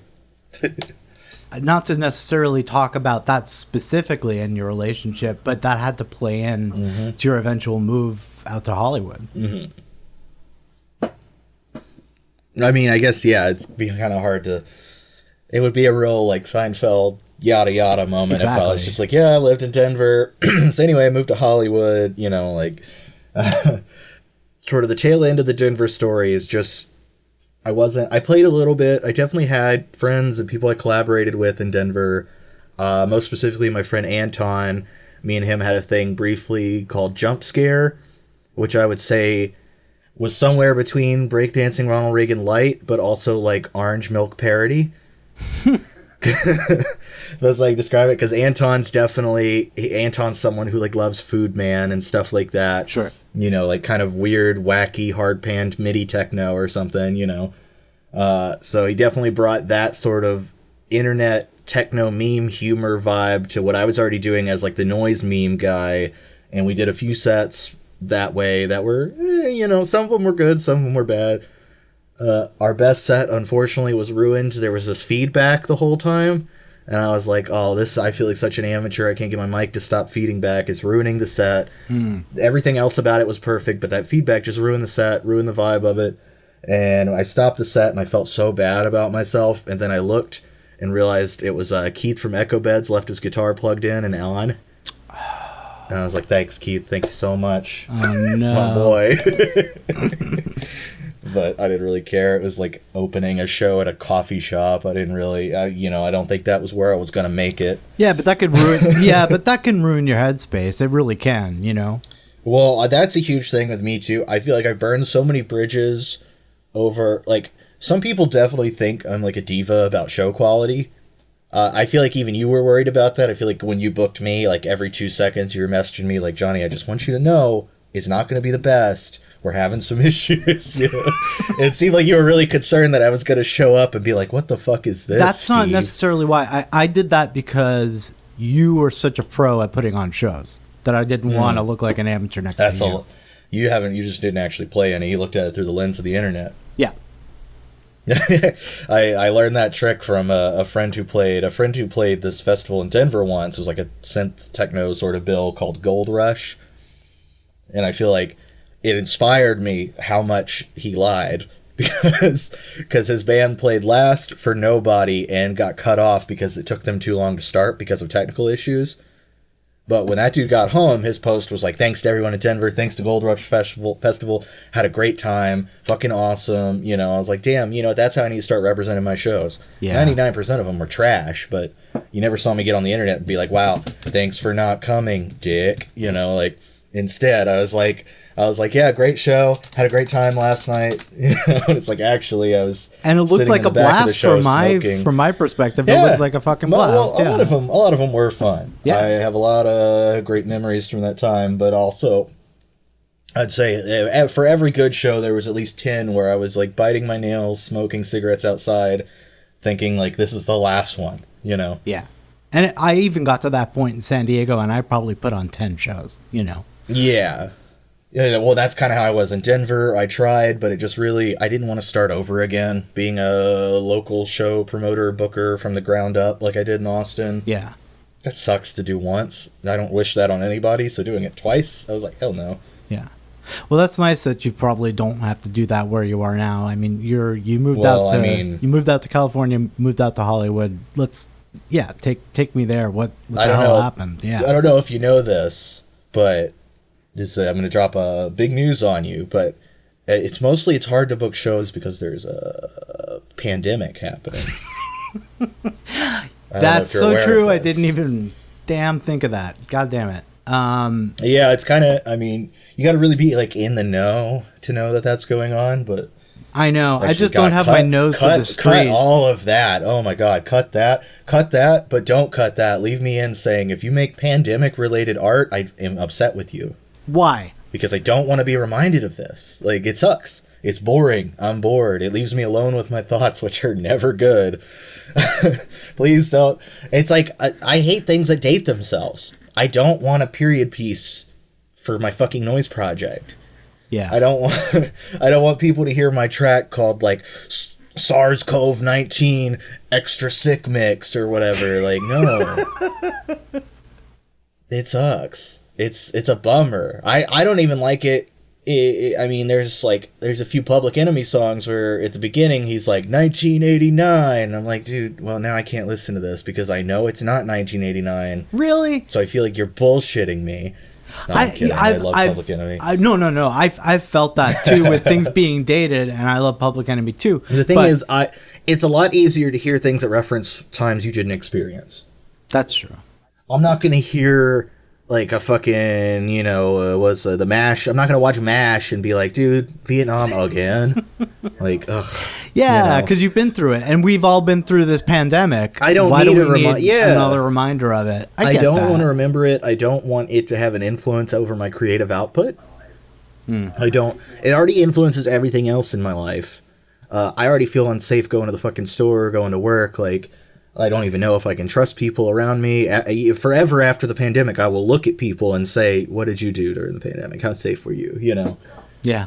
Not to necessarily talk about that specifically in your relationship, but that had to play in to your eventual move out to Hollywood. Mm-hmm. I mean, I guess, it's be kind of hard to... It would be a real, Seinfeld yada yada moment if I was just I lived in Denver. So anyway, I moved to Hollywood, sort of the tail end of the Denver story is just... I played a little bit. I definitely had friends and people I collaborated with in Denver. Most specifically, my friend Anton. Me and him had a thing briefly called Jump Scare, which I would say was somewhere between Breakdancing Ronald Reagan light, but also orange milk parody. That's describe it, because Anton's someone who loves Food Man and stuff like that. Sure. Kind of weird, wacky, hard-panned MIDI techno or something, So he definitely brought that sort of internet techno meme humor vibe to what I was already doing as the noise meme guy. And we did a few sets that way that were, some of them were good, some of them were bad. Our best set, unfortunately, was ruined. There was this feedback the whole time. And I was like, oh, I feel like such an amateur. I can't get my mic to stop feeding back. It's ruining the set. Everything else about it was perfect, but that feedback just ruined the set, ruined the vibe of it. And I stopped the set, and I felt so bad about myself. And then I looked and realized it was Keith from Echo Beds left his guitar plugged in and on. And I was like, thanks, Keith. Thank you so much. Oh, no. My boy. But I didn't really care. It was like opening a show at a coffee shop. I didn't really, I don't think that was where I was going to make it. Yeah, but that could ruin. Yeah, but that can ruin your headspace. It really can. Well, that's a huge thing with me too. I feel like I burned so many bridges over. Like, some people definitely think I'm like a diva about show quality. I feel like even you were worried about that. I feel like when you booked me, like every 2 seconds you were messaging me like, Johnny, I just want you to know it's not going to be the best. We're having some issues. It seemed like you were really concerned that I was going to show up and be like, what the fuck is this, That's Steve? not necessarily why. I did that because you were such a pro at putting on shows that I didn't want to look like an amateur next to you. You just didn't actually play any. You looked at it through the lens of the internet. Yeah. I learned that trick from a friend who played this festival in Denver once. It was like a synth techno sort of bill called Gold Rush. And I feel like it inspired me how much he lied, because his band played last for nobody and got cut off because it took them too long to start because of technical issues. But when that dude got home, his post was like, thanks to everyone in Denver, thanks to Gold Rush Festival, had a great time, fucking awesome. I was like, damn, that's how I need to start representing my shows. Yeah. 99% of them were trash, but you never saw me get on the internet and be like, wow, thanks for not coming, dick. Instead, I was like, yeah, great show. Had a great time last night. It's like, actually, I was. And it looked like a blast from my perspective. It looked like a fucking blast. Well, a lot of them were fun. Yeah. I have a lot of great memories from that time, but also, I'd say for every good show, there was at least 10 where I was like biting my nails, smoking cigarettes outside, thinking like, this is the last one. Yeah. And I even got to that point in San Diego, and I probably put on 10 shows. Yeah. Yeah, well, that's kind of how I was in Denver. I tried, but it just really, I didn't want to start over again, being a local show promoter, booker from the ground up like I did in Austin. Yeah. That sucks to do once. I don't wish that on anybody, so doing it twice, I was like, hell no. Yeah. Well, that's nice that you probably don't have to do that where you are now. I mean, you moved out to California, moved out to Hollywood. Take me there. What the hell happened? Yeah. I don't know if you know this, but I'm going to drop a big news on you, but it's hard to book shows because there's a pandemic happening. That's so true. I didn't even think of that. God damn it. Yeah, it's kind of, you got to really be like in the know to know that that's going on, but I know. I just don't have my nose to the street. Cut all of that. Oh my God. Cut that, but don't cut that. Leave me in saying, if you make pandemic related art, I am upset with you. Why? Because I don't want to be reminded of this. Like, it sucks. It's boring. I'm bored. It leaves me alone with my thoughts, which are never good. Please don't. It's like, I hate things that date themselves. I don't want a period piece for my fucking noise project. Yeah. I don't want people to hear my track called like SARS-CoV-19 extra sick mix or whatever. Like, no. It sucks. It's a bummer. I don't even like it. There's a few Public Enemy songs where at the beginning he's like 1989. I'm like, dude, well, now I can't listen to this because I know it's not 1989. Really? So I feel like you're bullshitting me. No, I'm kidding. I love Public Enemy. No. I've felt that too with things being dated, and I love Public Enemy too. The thing is, it's a lot easier to hear things that reference times you didn't experience. That's true. I'm not going to hear like a fucking, the MASH. I'm not going to watch MASH and be like, dude, Vietnam again. Like, ugh. Yeah, because you've been through it, and we've all been through this pandemic. I don't need another reminder of it. I don't want to remember it. I don't want it to have an influence over my creative output. It already influences everything else in my life. I already feel unsafe going to the fucking store, going to work. Like, I don't even know if I can trust people around me. Forever after the pandemic, I will look at people and say, what did you do during the pandemic? How safe were you? Yeah.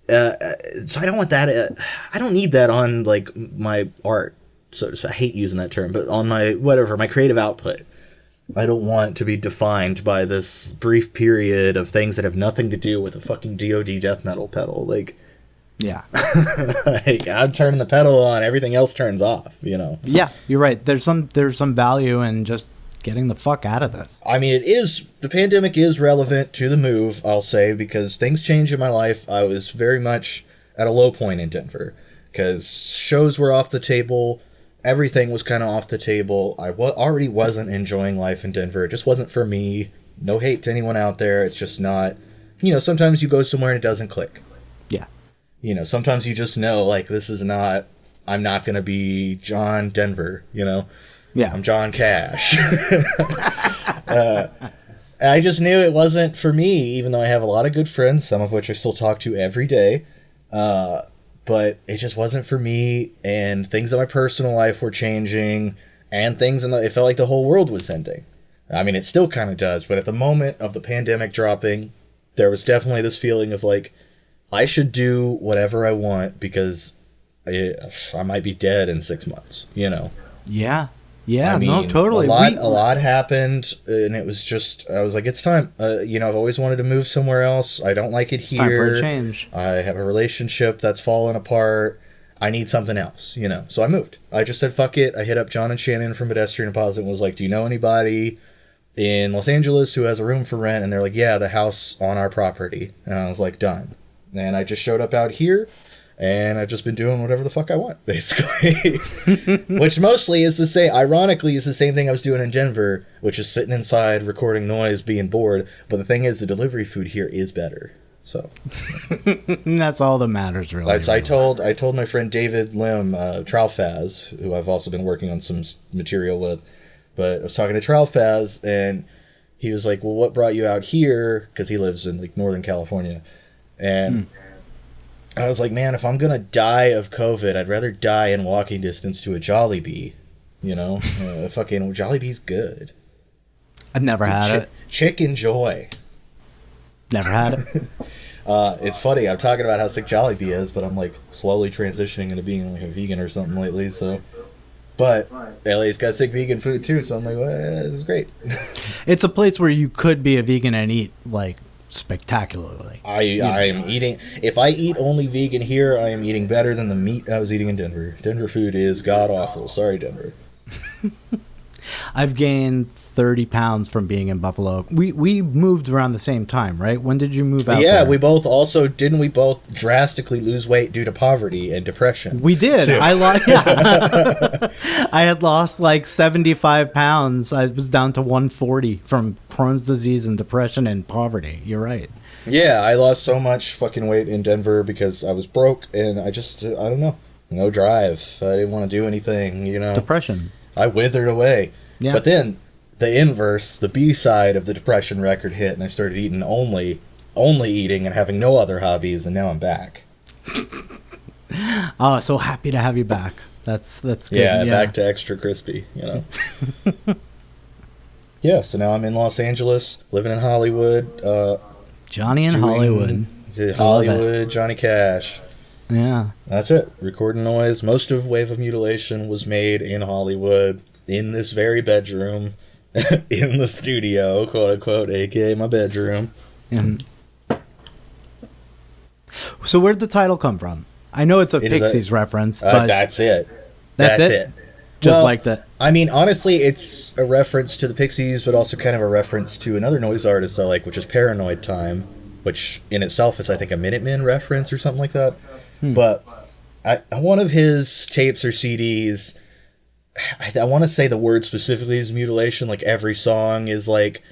So I don't want that. I don't need that on like my art. So I hate using that term, but on my my creative output. I don't want to be defined by this brief period of things that have nothing to do with a fucking DoD death metal pedal. Like, Yeah. like, I'm turning the pedal on, everything else turns off, you know? Yeah, you're right. There's some value in just getting the fuck out of this. I mean, the pandemic is relevant to the move, I'll say, because things change in my life. I was very much at a low point in Denver because shows were off the table. Everything was kind of off the table. I already wasn't enjoying life in Denver. It just wasn't for me. No hate to anyone out there. It's just not, sometimes you go somewhere and it doesn't click. Yeah. Sometimes you just know, like, I'm not going to be John Denver, Yeah. I'm John Cash. I just knew it wasn't for me, even though I have a lot of good friends, some of which I still talk to every day. But it just wasn't for me, and things in my personal life were changing, and it felt like the whole world was ending. I mean, it still kind of does, but at the moment of the pandemic dropping, there was definitely this feeling of like, I should do whatever I want because I might be dead in 6 months, Yeah. Yeah, I mean, no, totally. A lot happened, and it was just, I was like, it's time. I've always wanted to move somewhere else. I don't like it here. Time for a change. I have a relationship that's fallen apart. I need something else, So I moved. I just said, fuck it. I hit up John and Shannon from Pedestrian Deposit and was like, do you know anybody in Los Angeles who has a room for rent? And they're like, yeah, the house on our property. And I was like, done. And I just showed up out here. And I've just been doing whatever the fuck I want, basically. Which mostly is ironically, is the same thing I was doing in Denver, which is sitting inside, recording noise, being bored. But the thing is, the delivery food here is better. So that's all that matters, really. I told my friend David Lim, Trowfaz, who I've also been working on some material with. But I was talking to Trowfaz, and he was like, well, what brought you out here? Because he lives in like Northern California. And I was like, man, if I'm going to die of COVID, I'd rather die in walking distance to a Jollibee. Fucking Jollibee's good. I've never had it. Chicken Joy. Never had it. It's funny. I'm talking about how sick Jollibee is, but I'm like slowly transitioning into being like a vegan or something lately. So, but LA's got sick vegan food too. So I'm like, well, this is great. It's a place where you could be a vegan and eat like spectacularly. I am eating. If I eat only vegan here, I am eating better than the meat I was eating in Denver. Denver food is god awful. Sorry, Denver. I've gained 30 pounds from being in Buffalo. We moved around the same time, right? When did you move out there? We both also didn't we both drastically lose weight due to poverty and depression? We did. I had lost like 75 pounds. I was down to 140 from Crohn's disease and depression and poverty. You're right. Yeah, I lost so much fucking weight in Denver because I was broke and I don't know. No drive. I didn't want to do anything, Depression. I withered away. Yeah. But then the inverse, the B side of the depression record hit, and I started eating only eating and having no other hobbies, and now I'm back. Oh, so happy to have you back. That's good. Yeah, back to extra crispy, Yeah, so now I'm in Los Angeles, living in Hollywood. Johnny in Hollywood. Hollywood, Johnny Cash. Yeah. That's it. Recording noise. Most of Wave of Mutilation was made in Hollywood, in this very bedroom, in the studio, quote unquote, aka my bedroom. And so where'd the title come from? I know it's a Pixies reference, but that's it. That's it. Just like that. I mean, honestly, it's a reference to the Pixies, but also kind of a reference to another noise artist I like, which is Paranoid Time, which in itself is, I think, a Minutemen reference or something like that. But one of his tapes or CDs, I want to say the word specifically is mutilation. Like every song is like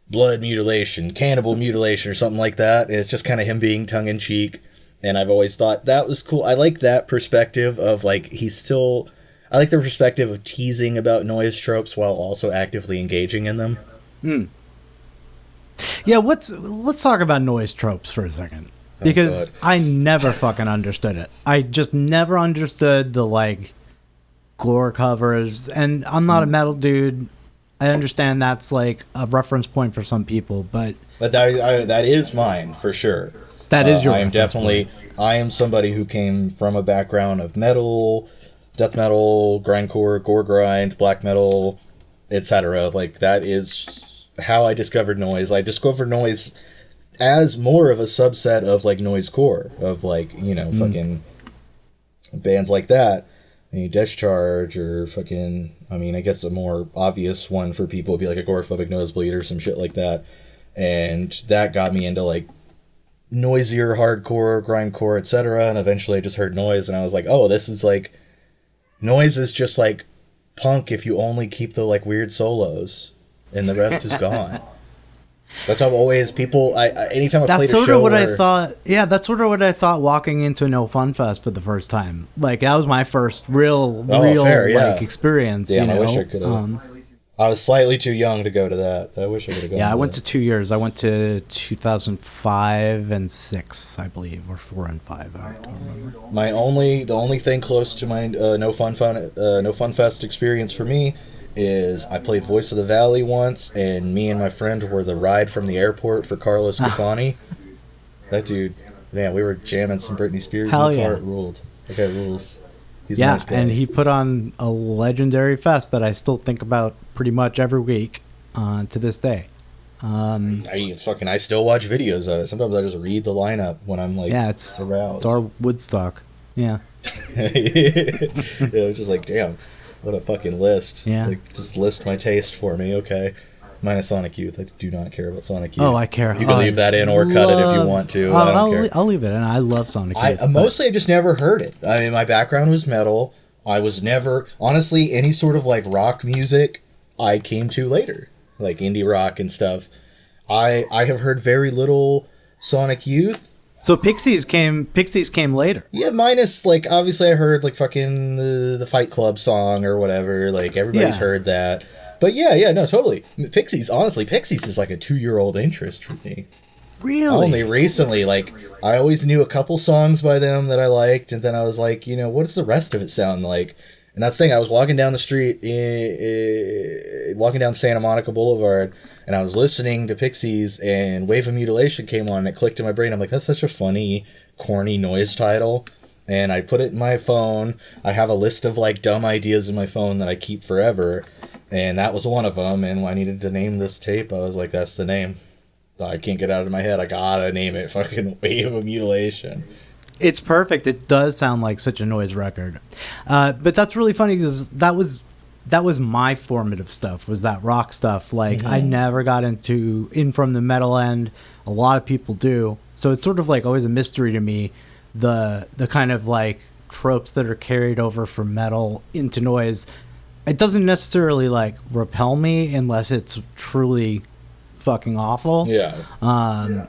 blood mutilation, cannibal mutilation, or something like that. And it's just kind of him being tongue in cheek. And I've always thought that was cool. I like that perspective of like I like the perspective of teasing about noise tropes while also actively engaging in them. Yeah, let's talk about noise tropes for a second. Because I never fucking understood it. I just never understood the, like, gore covers. And I'm not a metal dude. I understand that's, like, a reference point for some people, but that is mine, for sure. That is your I am definitely point. I am somebody who came from a background of metal, death metal, grindcore, gore grind, black metal, etc. Like that is how I discovered noise. I discovered noise as more of a subset of like noisecore, of like, you know, fucking bands like that. Discharge or fucking, I mean, I guess a more obvious one for people would be like Agoraphobic Nosebleed or some shit like that. And that got me into like noisier hardcore, grindcore, etc. And eventually I just heard noise and I was like, oh, this is like, noise is just like punk if you only keep the like weird solos and the rest is gone. That's how always people. I anytime I played a show. That's sort of what I thought. Yeah, that's sort of what I thought walking into No Fun Fest for the first time. Like that was my first real fair, yeah. like experience. Damn, you know? I wish I could have. I was slightly too young to go to that. I wish I could have gone. Yeah, I went that. to 2 years. I went to 2005 and 6, I believe, or 4 and 5. I don't remember. The only thing close to my No Fun Fest experience for me is I played Voice of the Valley once, and me and my friend were the ride from the airport for Carlos Scafani. That dude, man, we were jamming some Britney Spears Hell in the yeah. car. It ruled. That guy rules. He's a Yeah, nice guy. and he put on a legendary fest that I still think about pretty much every week to this day. I still watch videos of it. Sometimes I just read the lineup when I'm like, it's aroused. It's our Woodstock. Yeah. It was just like, damn, what a fucking list. Yeah. Like, just list my taste for me, okay. Minus Sonic Youth. I do not care about Sonic Youth. Oh, I care. You can leave that in or cut it if you want to. I don't care. I'll leave it in. I love Sonic Youth. Mostly I just never heard it. I mean, my background was metal. I was never... Honestly, any sort of, like, rock music I came to later. Like, indie rock and stuff. I have heard very little Sonic Youth. So Pixies came later. Yeah, minus, like, obviously I heard, like, fucking the Fight Club song or whatever. Like, everybody's heard that. But yeah, no, totally. Pixies is like a 2-year-old interest for me. Really? Only recently, like, I always knew a couple songs by them that I liked, and then I was like, you know, what does the rest of it sound like? And that's the thing, I was walking down the street, walking down Santa Monica Boulevard, and I was listening to Pixies, and Wave of Mutilation came on, and it clicked in my brain. I'm like, that's such a funny, corny noise title. And I put it in my phone. I have a list of, like, dumb ideas in my phone that I keep forever, and that was one of them. And when I needed to name this tape, I was like, that's the name. I can't get out of my head. I gotta name it fucking Wave of Mutilation. It's perfect. It does sound like such a noise record. But that's really funny because that was my formative stuff, was that rock stuff. Like, I never got in from the metal end. A lot of people do. So it's sort of like always a mystery to me, the kind of like tropes that are carried over from metal into noise. It doesn't necessarily like repel me unless it's truly fucking awful. Yeah.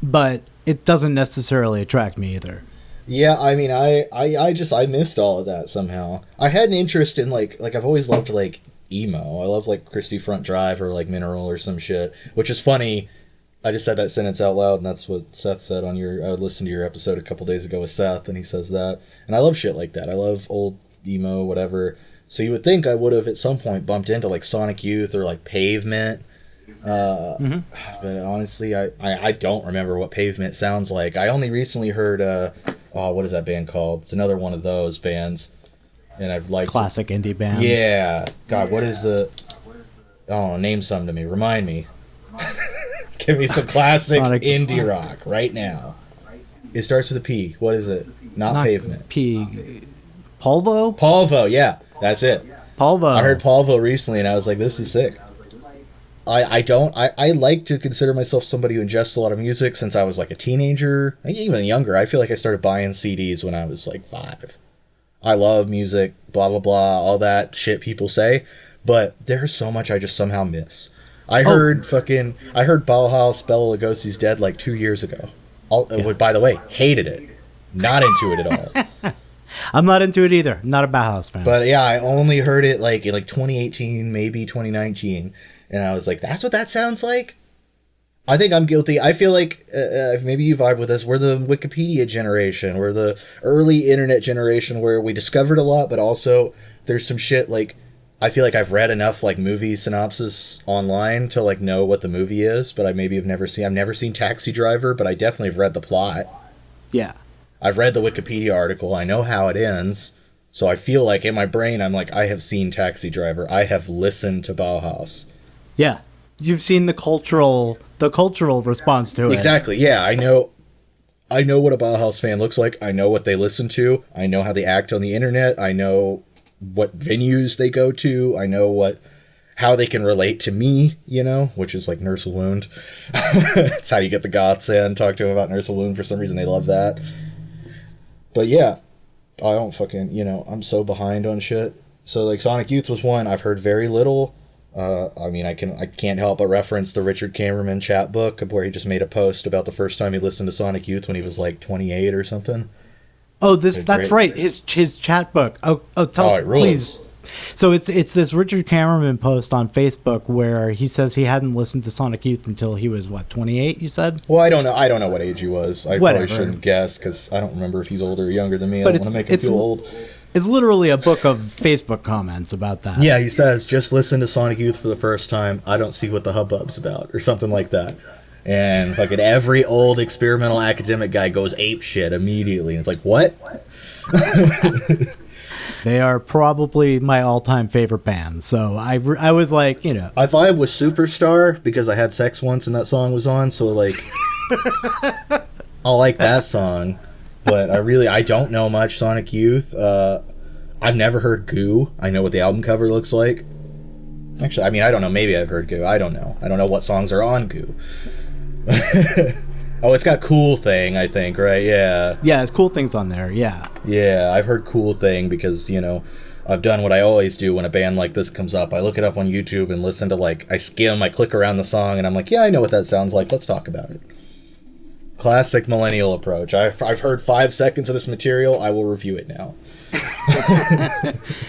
But it doesn't necessarily attract me either. Yeah, I mean, I missed all of that somehow. I had an interest in, like I've always loved, like, emo. I love, like, Christie Front Drive or, like, Mineral or some shit, which is funny. I just said that sentence out loud, and that's what Seth said on I listened to your episode a couple days ago with Seth, and he says that. And I love shit like that. I love old emo, whatever. So you would think I would have at some point bumped into, like, Sonic Youth or, like, Pavement. But honestly, I don't remember what Pavement sounds like. I only recently heard what is that band called? It's another one of those bands, and I've liked classic indie bands. Yeah, God, what is name some to me. Remind me. Give me some classic indie rock right now. It starts with a P. What is it? Not Pavement. P. Polvo? Polvo, yeah, that's it. Polvo. I heard Polvo recently, and I was like, this is sick. I like to consider myself somebody who ingests a lot of music since I was like a teenager, even younger. I feel like I started buying CDs when I was like 5. I love music, blah, blah, blah, all that shit people say, but there's so much I just somehow miss. I heard Bauhaus, Bela Lugosi's Dead like 2 years ago. By the way, hated it. Not into it at all. I'm not into it either. Not a Bauhaus fan. But yeah, I only heard it like in like 2018, maybe 2019. And I was like, that's what that sounds like? I think I'm guilty. I feel like, maybe you vibe with this, we're the Wikipedia generation. We're the early internet generation where we discovered a lot, but also there's some shit like, I feel like I've read enough like movie synopsis online to like know what the movie is, but I've never seen Taxi Driver, but I definitely have read the plot. Yeah. I've read the Wikipedia article. I know how it ends. So I feel like in my brain, I'm like, I have seen Taxi Driver. I have listened to Bauhaus. Yeah. You've seen the cultural response to it. Exactly. Yeah. I know what a Bauhaus fan looks like. I know what they listen to. I know how they act on the internet. I know what venues they go to. I know how they can relate to me, which is like Nurse Wound. That's how you get the goths in. Talk to them about Nurse Wound. For some reason, they love that. But yeah, I don't fucking, I'm so behind on shit. So like Sonic Youth was one I've heard very little. I can't help but reference the Richard Camerman chat book where he just made a post about the first time he listened to Sonic Youth when he was like 28 or something. Oh, that's right. His chat book. Tell it rules. Please. So it's this Richard Camerman post on Facebook where he says he hadn't listened to Sonic Youth until he was 28, you said? Well, I don't know what age he was. I probably shouldn't guess because I don't remember if he's older or younger than me. I don't want to make him feel old. It's literally a book of Facebook comments about that. Yeah, he says, just listen to Sonic Youth for the first time. I don't see what the hubbub's about, or something like that. And fucking every old experimental academic guy goes ape shit immediately. And it's like, what? They are probably my all-time favorite band. So I was like, I vibe with Superstar because I had sex once and that song was on. So like, I'll like that song. But I don't know much Sonic Youth. I've never heard Goo. I know what the album cover looks like. Actually, I don't know. Maybe I've heard Goo. I don't know. I don't know what songs are on Goo. Oh, it's got Cool Thing, I think, right? Yeah. Yeah, it's Cool Things on there, yeah. Yeah, I've heard Cool Thing because, I've done what I always do when a band like this comes up. I look it up on YouTube and listen to, I skim, I click around the song, and I'm like, yeah, I know what that sounds like. Let's talk about it. Classic millennial approach. I've heard 5 seconds of this material. I will review it now.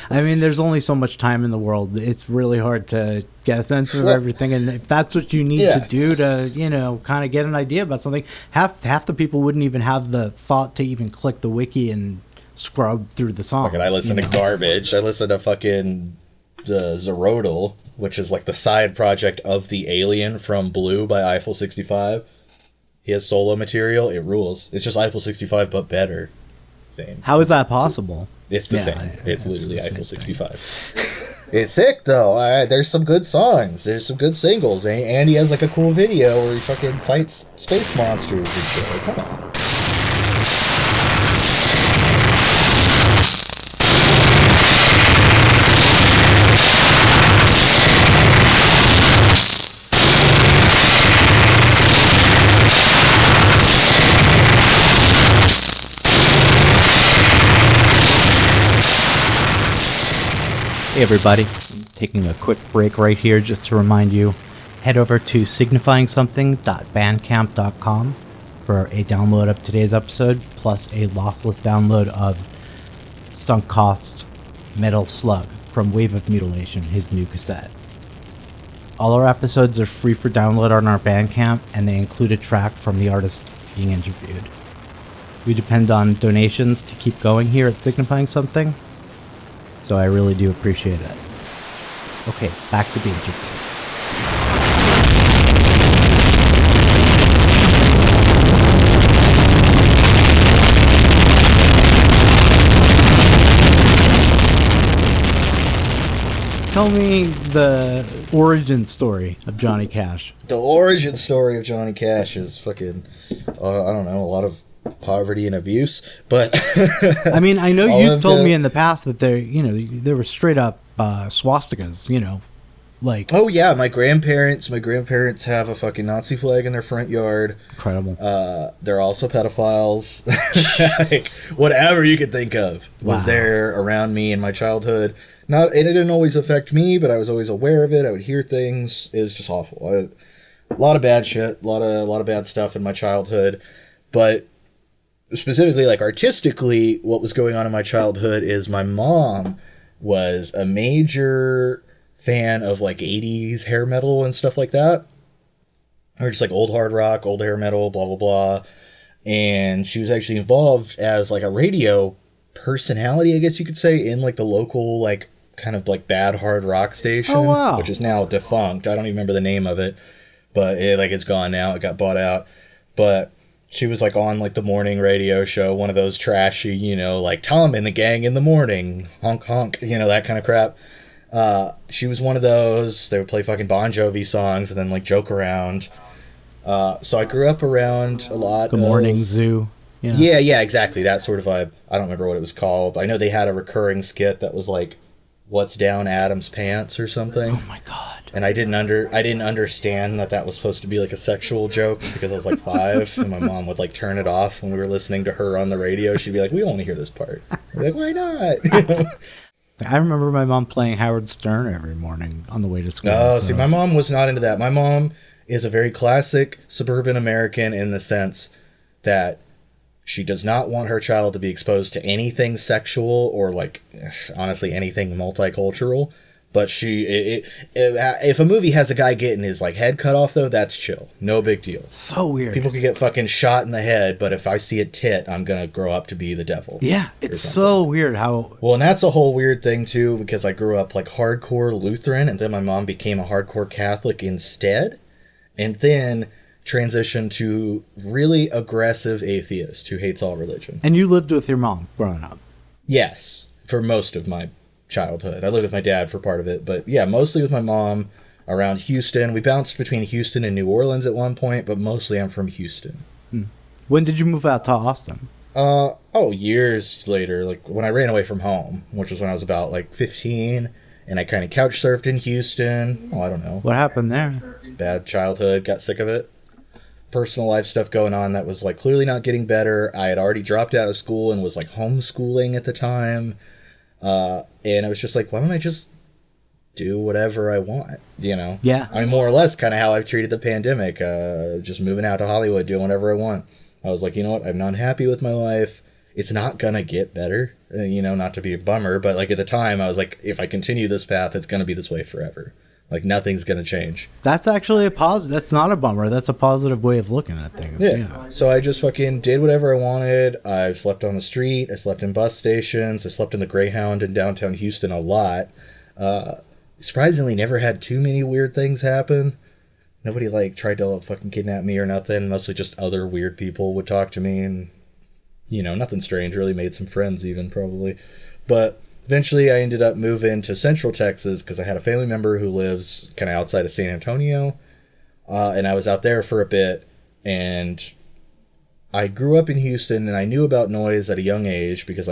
There's only so much time in the world. It's really hard to get a sense of everything, and if that's what you need to do to kind of get an idea about something, half the people wouldn't even have the thought to even click the wiki and scrub through the song. I listen to garbage. I listen to fucking Zerodel, which is like the side project of the Alien from Blue by Eiffel 65. He has solo material. It rules. It's just Eiffel 65 but better. Same. How is that possible? It's the same. It's literally Eiffel 65. It's sick though. There's some good songs. There's some good singles. And he has a cool video where he fucking fights space monsters and shit. Come on. Hey everybody, I'm taking a quick break right here just to remind you, head over to signifyingsomething.bandcamp.com for a download of today's episode, plus a lossless download of Sunk Cost's Metal Slug from Wave of Mutilation, his new cassette. All our episodes are free for download on our Bandcamp, and they include a track from the artist being interviewed. We depend on donations to keep going here at Signifying Something, so I really do appreciate it. Okay, back to the interview. Tell me the origin story of Johnny Cash. The origin story of Johnny Cash is fucking, I don't know, a lot of poverty and abuse, but I know you've told me in the past that there were straight up swastikas, oh yeah, my grandparents have a fucking Nazi flag in their front yard. Incredible. They're also pedophiles. Whatever you could think of was there around me in my childhood. It didn't always affect me, but I was always aware of it. I would hear things. It was just awful. A lot of bad shit, a lot of bad stuff in my childhood, but specifically, artistically, what was going on in my childhood is my mom was a major fan of 80s hair metal and stuff like that, or just old hard rock, old hair metal, blah blah blah. And she was actually involved as a radio personality, I guess you could say, in the local kind of like bad hard rock station, Oh, wow. which is now defunct. I don't even remember the name of it, but it's gone now. It got bought out. But she was like on like the morning radio show, one of those trashy, like Tom and the Gang in the morning, honk honk, that kind of crap. She was one of those. They would play fucking Bon Jovi songs and then like joke around. So I grew up around a lot. The Morning Zoo. Yeah, exactly. That sort of vibe. I don't remember what it was called. I know they had a recurring skit that was like, "What's down Adam's pants" or something. Oh my god. And I didn't understand that was supposed to be like a sexual joke because I was like 5, and my mom would like turn it off when we were listening to her on the radio. She'd be like, "We don't want to hear this part." I'd be like, "Why not?" I remember my mom playing Howard Stern every morning on the way to school. Oh, see, my mom was not into that. My mom is a very classic suburban American in the sense that she does not want her child to be exposed to anything sexual or like, honestly, anything multicultural. But if a movie has a guy getting his like head cut off, though, that's chill. No big deal. So weird. People could get fucking shot in the head, but if I see a tit, I'm going to grow up to be the devil. Yeah, it's so weird how... Well, and that's a whole weird thing, too, because I grew up like hardcore Lutheran, and then my mom became a hardcore Catholic instead, and then transitioned to really aggressive atheist who hates all religion. And you lived with your mom growing up? Yes, for most of my childhood. I lived with my dad for part of it, but yeah, mostly with my mom around Houston. We bounced between Houston and New Orleans at one point, but mostly I'm from Houston. When did you move out to Austin? Years later, like when I ran away from home, which was when I was about like 15, and I kind of couch surfed in Houston. I don't know. What happened there? Bad childhood, got sick of it. Personal life stuff going on that was like clearly not getting better. I had already dropped out of school and was like homeschooling at the time. And I was just like, why don't I just do whatever I want, Yeah. I mean, more or less kind of how I've treated the pandemic, just moving out to Hollywood, doing whatever I want. I was like, you know what, I'm not happy with my life. It's not gonna get better, not to be a bummer, but like at the time I was like, if I continue this path, it's gonna be this way forever. Like nothing's gonna change. That's actually a positive. That's not a bummer. That's a positive way of looking at things. Yeah. So I just fucking did whatever I wanted. I slept on the street. I slept in bus stations. I slept in the Greyhound in downtown Houston a lot. Surprisingly, never had too many weird things happen. Nobody like tried to fucking kidnap me or nothing. Mostly just other weird people would talk to me, and nothing strange. Really made some friends even probably, but. Eventually, I ended up moving to Central Texas because I had a family member who lives kind of outside of San Antonio, and I was out there for a bit, and I grew up in Houston, and I knew about noise at a young age because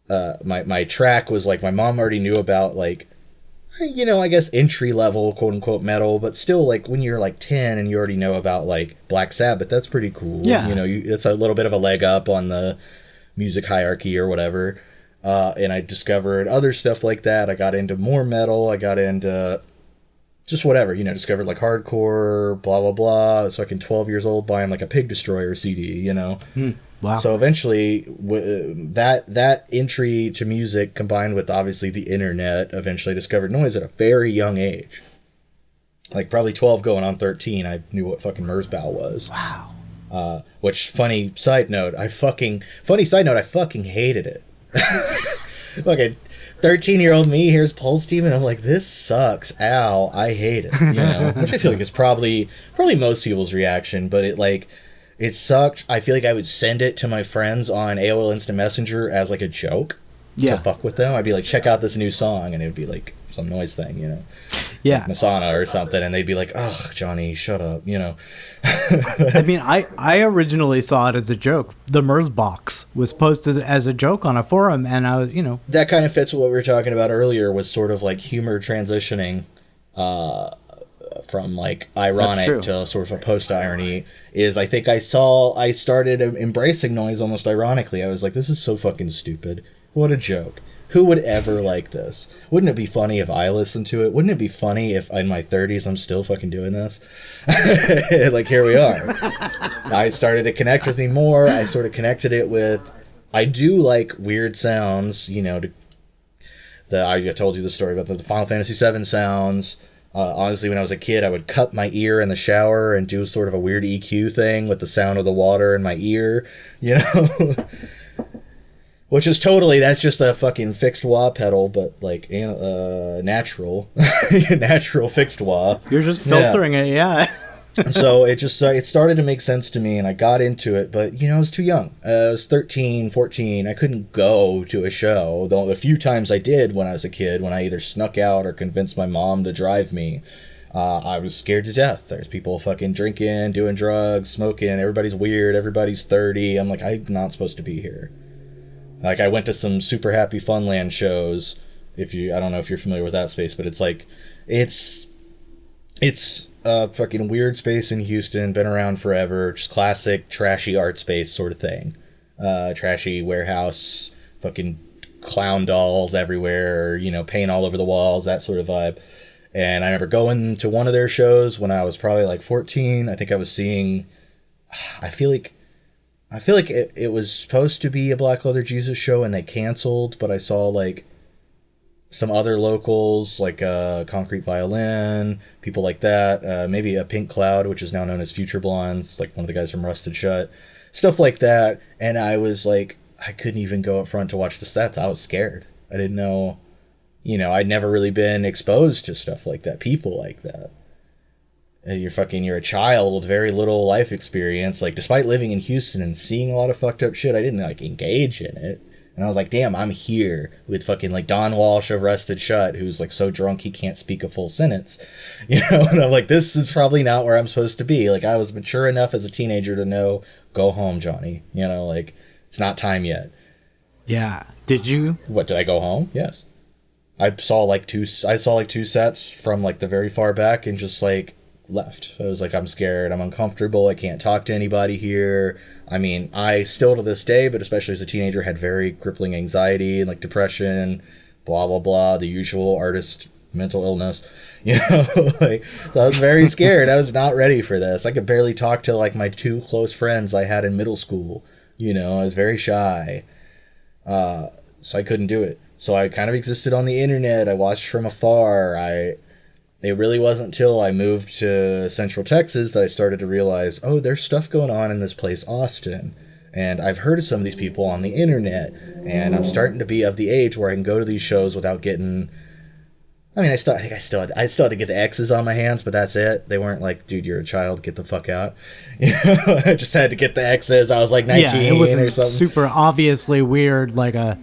my track was like, my mom already knew about like, I guess entry-level, quote-unquote, metal, but still, like, when you're like 10 and you already know about like Black Sabbath, that's pretty cool. Yeah. It's a little bit of a leg up on the music hierarchy or whatever. And I discovered other stuff like that. I got into more metal. I got into just whatever, discovered like hardcore, blah, blah, blah. I was fucking 12 years old buying like a Pig Destroyer CD, Wow. So eventually that entry to music combined with obviously the internet, eventually discovered noise at a very young age. Like probably 12 going on 13, I knew what fucking Merzbow was. Wow. Which funny side note, I fucking hated it. Fucking 13-year-old me hears Pulse Team and I'm like, this sucks. Ow, I hate it. Which I feel like is probably most people's reaction, but it sucked. I feel like I would send it to my friends on AOL Instant Messenger as like a joke to fuck with them. I'd be like, check out this new song, and it would be like some noise thing, Yeah. like Masana or something, and they'd be like, ugh, Johnny, shut up, I mean, I originally saw it as a joke. The Merzbox was posted as a joke on a forum, and I was, That kind of fits with what we were talking about earlier, was sort of like humor transitioning from like ironic to sort of a post-irony. Is I think I started embracing noise almost ironically. I was like, this is so fucking stupid. What a joke. Who would ever like this? Wouldn't it be funny if I listened to it? Wouldn't it be funny if in my 30s I'm still fucking doing this? Like, here we are. I started to connect with me more. I sort of connected it with... I do like weird sounds, I told you the story about the Final Fantasy VII sounds. Honestly, when I was a kid, I would cut my ear in the shower and do sort of a weird EQ thing with the sound of the water in my ear, Which is totally, that's just a fucking fixed wah pedal, but like natural. Natural fixed wah. You're just filtering it, yeah. So it just it started to make sense to me, and I got into it, but I was too young. I was 13, 14. I couldn't go to a show, though the few times I did when I was a kid, when I either snuck out or convinced my mom to drive me, I was scared to death. There's people fucking drinking, doing drugs, smoking, everybody's weird, everybody's 30. I'm like, I'm not supposed to be here. Like, I went to some Super Happy Funland shows. I don't know if you're familiar with that space, but it's like, it's a fucking weird space in Houston, been around forever, just classic trashy art space sort of thing. Trashy warehouse, fucking clown dolls everywhere, paint all over the walls, that sort of vibe. And I remember going to one of their shows when I was probably like 14. I think I was seeing, I feel like it was supposed to be a Black Leather Jesus show and they canceled, but I saw like some other locals like Concrete Violin, people like that, maybe a Pink Cloud, which is now known as Future Blondes, like one of the guys from Rusted Shut, stuff like that. And I was like, I couldn't even go up front to watch the sets. I was scared. I didn't know, I'd never really been exposed to stuff like that, people like that. You're a child with very little life experience. Like, despite living in Houston and seeing a lot of fucked up shit, I didn't like engage in it. And I was like, damn, I'm here with fucking like Don Walsh of Rusted Shut, who's like so drunk he can't speak a full sentence. And I'm like, this is probably not where I'm supposed to be. Like, I was mature enough as a teenager to know, go home, Johnny. Like, it's not time yet. Yeah. Did you? What, did I go home? Yes. I saw like two sets from like the very far back and just like left. I was like, I'm scared, I'm uncomfortable, I can't talk to anybody here. I mean, I still to this day, but especially as a teenager, had very crippling anxiety and like depression, blah blah blah, the usual artist mental illness. Like, so I was very scared. I was not ready for this. I could barely talk to like my two close friends I had in middle school. I was very shy, so I couldn't do it. So I kind of existed on the internet. I watched from afar. It really wasn't until I moved to Central Texas that I started to realize, oh, there's stuff going on in this place, Austin. And I've heard of some of these people on the internet. And I'm starting to be of the age where I can go to these shows without getting... I mean, I still had to get the X's on my hands, but that's it. They weren't like, dude, you're a child, get the fuck out. I just had to get the X's. I was like 19 it wasn't or something. Super obviously weird, like a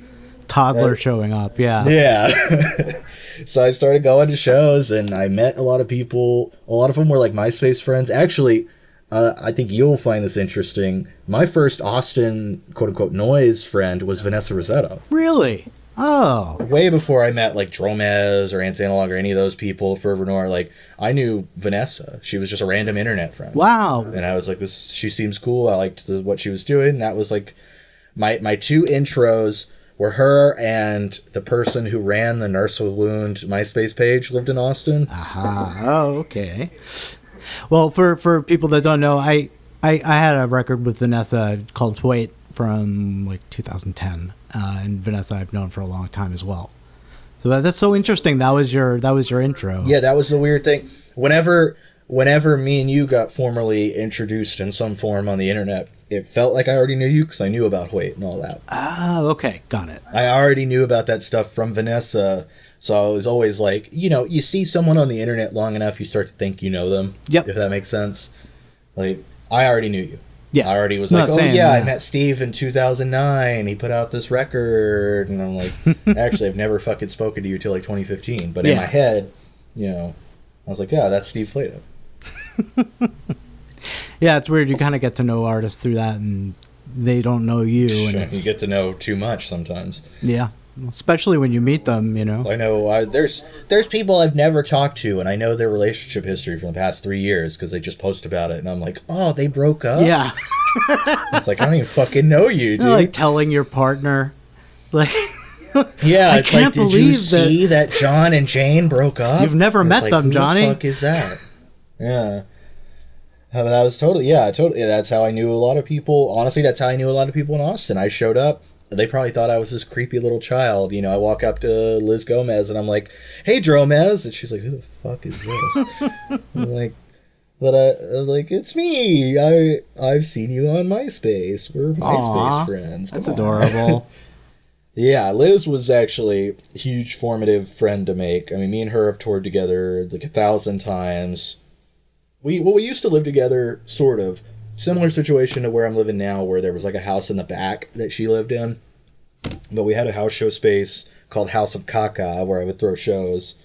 toddler showing up. Yeah. So I started going to shows and I met a lot of people. A lot of them were like MySpace friends. Actually, I think you'll find this interesting. My first Austin quote unquote noise friend was Vanessa Rossetto. Really? Oh. Way before I met like Dromez or Ants Analog or any of those people, Fervor Noir, like I knew Vanessa. She was just a random internet friend. Wow. And I was like, she seems cool. I liked what she was doing. That was like my two intros were her and the person who ran the Nurse with Wound MySpace page lived in Austin. Aha. Oh, okay. Well, for people that don't know, I had a record with Vanessa called Twait from like 2010, and Vanessa I've known for a long time as well. So that's so interesting. That was your intro. Yeah, that was the weird thing. Whenever me and you got formally introduced in some form on the internet, it felt like I already knew you because I knew about Twait and all that. Ah, okay, got it. I already knew about that stuff from Vanessa, so I was always like, you see someone on the internet long enough, you start to think you know them. Yep. If that makes sense. Like, I already knew you. Yeah. I already was like, I met Steve in 2009. He put out this record. And I'm like, actually, I've never fucking spoken to you till like 2015. But in my head, I was like, yeah, that's Steve Flato. Yeah, it's weird. You kind of get to know artists through that, and they don't know you. And you get to know too much sometimes. Yeah, especially when you meet them, I know there's people I've never talked to, and I know their relationship history from the past 3 years because they just post about it, and I'm like, oh, they broke up? Yeah. It's like, I don't even fucking know you, dude. Like telling your partner, like... Yeah, it's like, did you see that John and Jane broke up? You've never met them, Johnny. Who the fuck is that? Yeah. That was totally. That's how I knew a lot of people. Honestly, that's how I knew a lot of people in Austin. I showed up. They probably thought I was this creepy little child. I walk up to Liz Gomez and I'm like, hey, Dromez. And she's like, who the fuck is this? I'm like, but I was like, it's me. I've seen you on MySpace. We're MySpace friends. That's adorable. Yeah, Liz was actually a huge formative friend to make. I mean, me and her have toured together like 1,000 times. We used to live together, sort of. Similar situation to where I'm living now, where there was like a house in the back that she lived in. But we had a house show space called House of Caca where I would throw shows.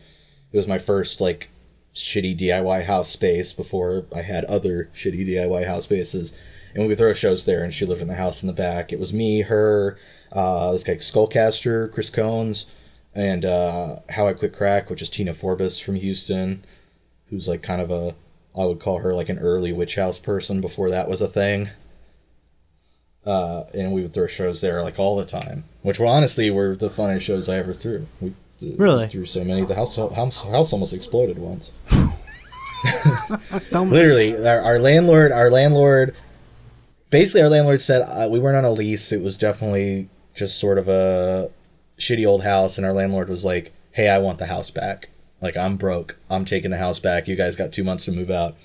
It was my first like shitty DIY house space before I had other shitty DIY house spaces. And we would throw shows there, and she lived in the house in the back. It was me, her, this guy Skullcaster, Chris Cones, and How I Quit Crack, which is Tina Forbes from Houston, who's like kind of I would call her like an early witch house person before that was a thing. And we would throw shows there like all the time, which were honestly were the funnest shows I ever threw. Really? We threw so many. The house almost exploded once. Literally, our landlord, basically our landlord said we weren't on a lease. It was definitely just sort of a shitty old house, and our landlord was like, "Hey, I want the house back. Like, I'm broke. I'm taking the house back. You guys got 2 months to move out."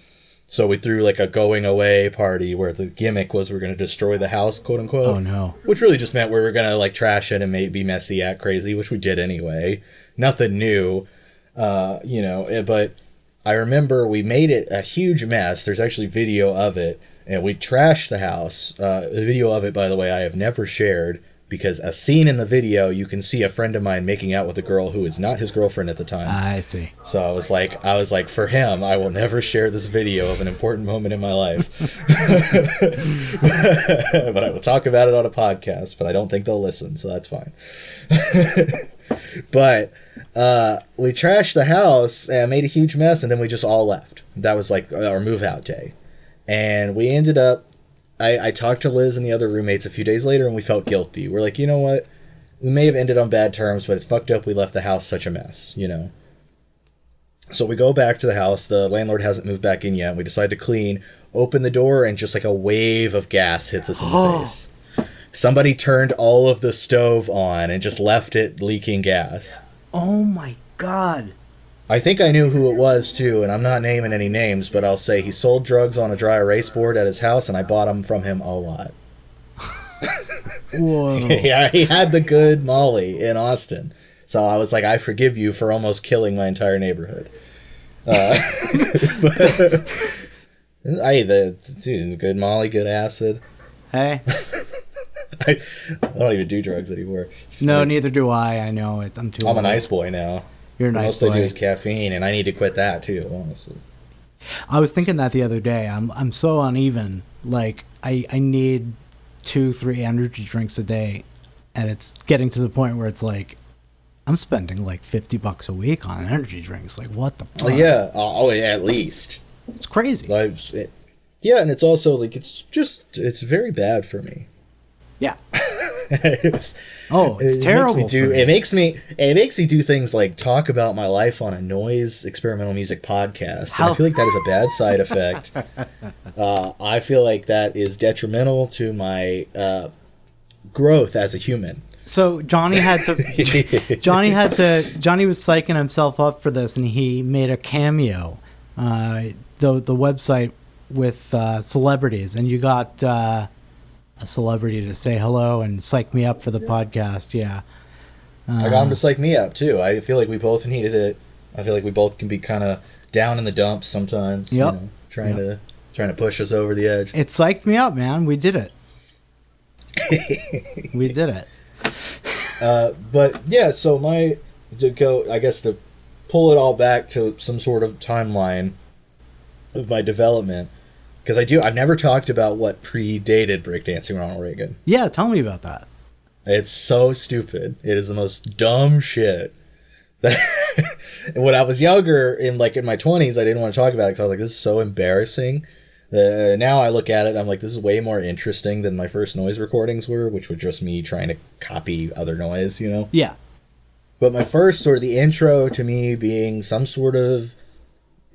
So we threw like a going away party where the gimmick was we're going to destroy the house, quote unquote. Oh no. Which really just meant we were going to like trash it and be messy, act crazy, which we did anyway. Nothing new, but I remember we made it a huge mess. There's actually video of it, and we trashed the house. The video of it, by the way, I have never shared, because a scene in the video, you can see a friend of mine making out with a girl who is not his girlfriend at the time. I see. So I was like, for him, I will never share this video of an important moment in my life. But I will talk about it on a podcast, but I don't think they'll listen, so that's fine. But we trashed the house and made a huge mess, and then we just all left. That was like our move out day. And we ended up, I talked to Liz and the other roommates a few days later, and we felt guilty. We're like, you know what? We may have ended on bad terms, but it's fucked up we left the house such a mess, you know? So we go back to the house. The landlord hasn't moved back in yet. We decide to clean, open the door, and just like a wave of gas hits us in the face. Somebody turned all of the stove on and just left it leaking gas. Oh my God. I think I knew who it was, too, and I'm not naming any names, but I'll say he sold drugs on a dry erase board at his house, and I bought them from him a lot. Whoa. Yeah, he had the good Molly in Austin. So I was like, I forgive you for almost killing my entire neighborhood. Dude, good Molly, good acid. Hey. I don't even do drugs anymore. No, neither do I. I know it. I'm a nice boy now. You're a nice boy. boy. Most I do is caffeine, and I need to quit that too, honestly. I was thinking that the other day. I'm so uneven. Like I need 2-3 energy drinks a day, and it's getting to the point where it's like I'm spending like $50 a week on energy drinks. Like, what the fuck? Yeah, at least. It's crazy. Yeah, and it's also like it's very bad for me. Yeah. it's terrible. It makes me do things like talk about my life on a noise experimental music podcast. And I feel like that is a bad side effect. I feel like that is detrimental to my growth as a human. So Johnny was psyching himself up for this, and he made a cameo, the website with celebrities, and you got a celebrity to say hello and psych me up for the podcast. Yeah. I got him to psych me up too. I feel like we both needed it. I feel like we both can be kind of down in the dumps sometimes. Yep. You know, trying to push us over the edge. It psyched me up, man. We did it. We did it. But yeah, so to pull it all back to some sort of timeline of my development. Because I've never talked about what predated Breakdancing Ronald Reagan. Yeah, tell me about that. It's so stupid. It is the most dumb shit. When I was younger, in my 20s, I didn't want to talk about it because I was like, this is so embarrassing. Now I look at it, I'm like, this is way more interesting than my first noise recordings were, which were just me trying to copy other noise, you know? Yeah. But my first sort of the intro to me being some sort of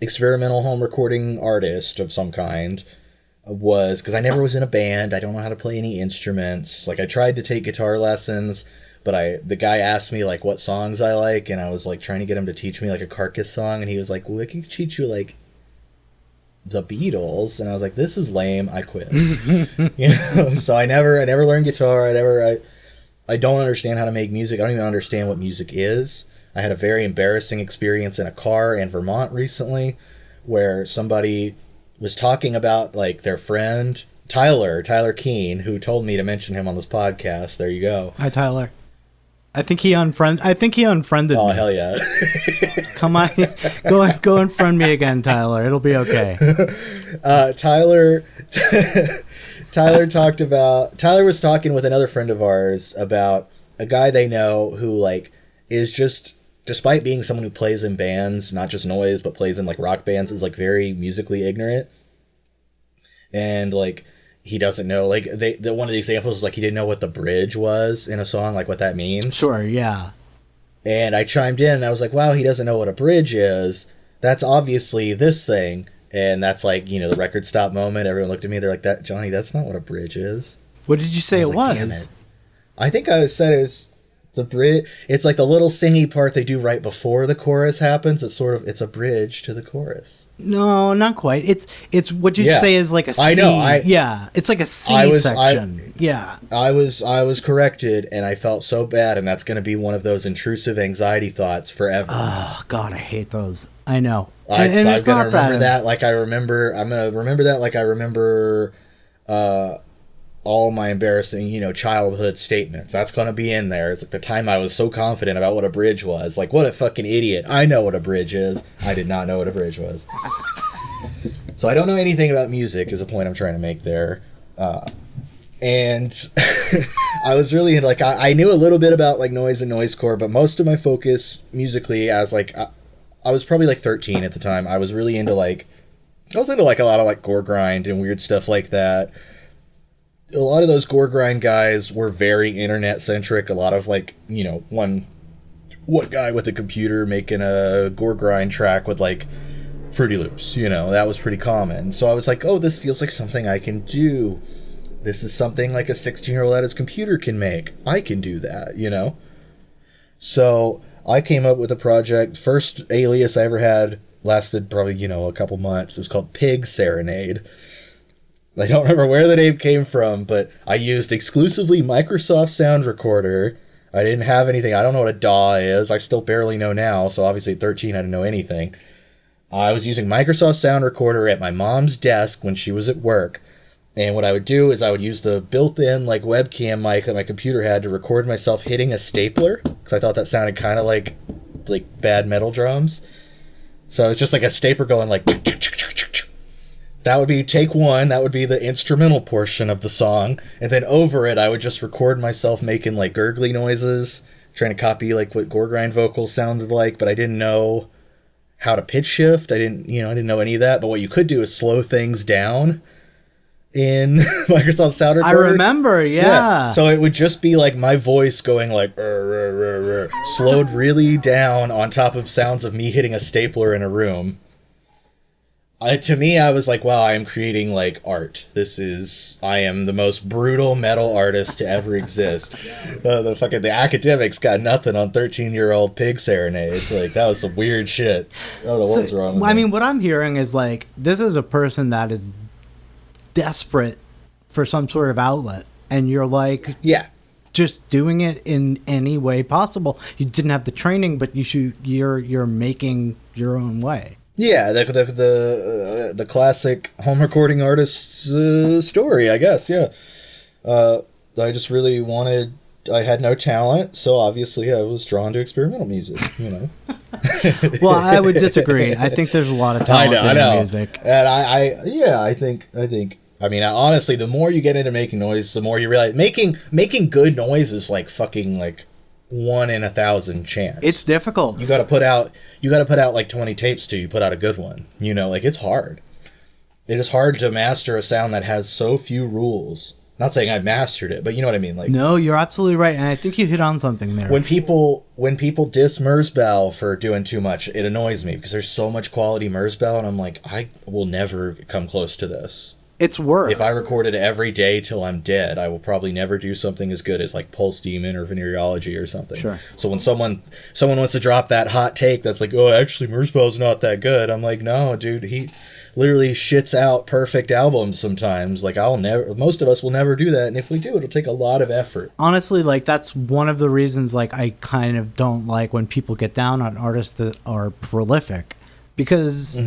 experimental home recording artist of some kind was because I never was in a band. I don't know how to play any instruments. Like, I tried to take guitar lessons, but the guy asked me like what songs I like, and I was like trying to get him to teach me like a Carcass song, and he was like, well, I can teach you like the Beatles, and I was like, this is lame. I quit. You know, so I never learned guitar. I don't understand how to make music. I don't even understand what music is. I had a very embarrassing experience in a car in Vermont recently where somebody was talking about like their friend Tyler Keene, who told me to mention him on this podcast. There you go. Hi, Tyler. I think he unfriended me. Oh, hell yeah. Come on. Go unfriend me again, Tyler. It'll be okay. Tyler was talking with another friend of ours about a guy they know who like is just, despite being someone who plays in bands, not just noise, but plays in like rock bands, is like very musically ignorant. And like he doesn't know, like one of the examples is like he didn't know what the bridge was in a song, like what that means. Sure, yeah. And I chimed in and I was like, wow, he doesn't know what a bridge is. That's obviously this thing. And that's like, you know, the record stop moment. Everyone looked at me. They're like, "That Johnny, that's not what a bridge is." What did you say it like, was? "Damn it." I think I said it was the bridge. It's like the little singy part they do right before the chorus happens. It's a bridge to the chorus. No, not quite. It's what you say is like a C. I know. Yeah, it's like a C section. Yeah. I was corrected, and I felt so bad, and that's going to be one of those intrusive anxiety thoughts forever. Oh God, I hate those. I know. I'm going to remember that like I remember. I'm going to remember that like I remember all my embarrassing, you know, childhood statements. That's going to be in there. It's like the time I was so confident about what a bridge was. Like, what a fucking idiot. I know what a bridge is. I did not know what a bridge was. So I don't know anything about music is the point I'm trying to make there. And I was really like, I knew a little bit about like noise and noisecore, but most of my focus musically as like, I was probably like 13 at the time. I was really into like, a lot of like gore grind and weird stuff like that. A lot of those gore grind guys were very internet centric. A lot of like, you know, one guy with a computer making a gore grind track with like Fruity Loops, you know, that was pretty common. So I was like, oh, this feels like something I can do. This is something like a 16-year-old at his computer can make. I can do that, you know? So I came up with a project. First alias I ever had lasted probably, you know, a couple months. It was called Pig Serenade. I don't remember where the name came from, but I used exclusively Microsoft Sound Recorder. I didn't have anything. I don't know what a DAW is. I still barely know now, so obviously at 13 I didn't know anything. I was using Microsoft Sound Recorder at my mom's desk when she was at work. And what I would do is I would use the built-in like webcam mic that my computer had to record myself hitting a stapler, because I thought that sounded kind of like bad metal drums. So it's just like a stapler going like... That would be take one. That would be the instrumental portion of the song. And then over it, I would just record myself making like gurgly noises, trying to copy like what gore grind vocals sounded like, but I didn't know how to pitch shift. I didn't know any of that. But what you could do is slow things down in Microsoft Sound Recorder. I remember, yeah. So it would just be like my voice going like slowed really down on top of sounds of me hitting a stapler in a room. To me, I was like, wow, I am creating like art. I am the most brutal metal artist to ever exist. The academics got nothing on 13-year-old Pig Serenade. Like, that was some weird shit. I don't know what was wrong with me. I mean, what I'm hearing is like, this is a person that is desperate for some sort of outlet. And you're like, yeah, just doing it in any way possible. You didn't have the training, but you're making your own way. Yeah, the classic home recording artist's story, I guess. Yeah, I just really wanted. I had no talent, so obviously I was drawn to experimental music. You know. Well, I would disagree. I think there's a lot of talent in music, and I think. I mean, honestly, the more you get into making noise, the more you realize making good noise is like fucking like 1 in 1,000 chance. It's difficult. You got to put out like 20 tapes till you put out a good one. You know, like it's hard. It is hard to master a sound that has so few rules. Not saying I've mastered it, but you know what I mean. Like, no, you're absolutely right, and I think you hit on something there. When people diss Merzbow for doing too much, it annoys me because there's so much quality Merzbow, and I'm like, I will never come close to this. It's work. If I recorded every day till I'm dead, I will probably never do something as good as like Pulse Demon or Venereology or something. Sure. So when someone wants to drop that hot take that's like, oh, actually Merzbow's not that good, I'm like, no, dude, literally shits out perfect albums sometimes. Like most of us will never do that, and if we do, it'll take a lot of effort. Honestly, like that's one of the reasons like I kind of don't like when people get down on artists that are prolific, because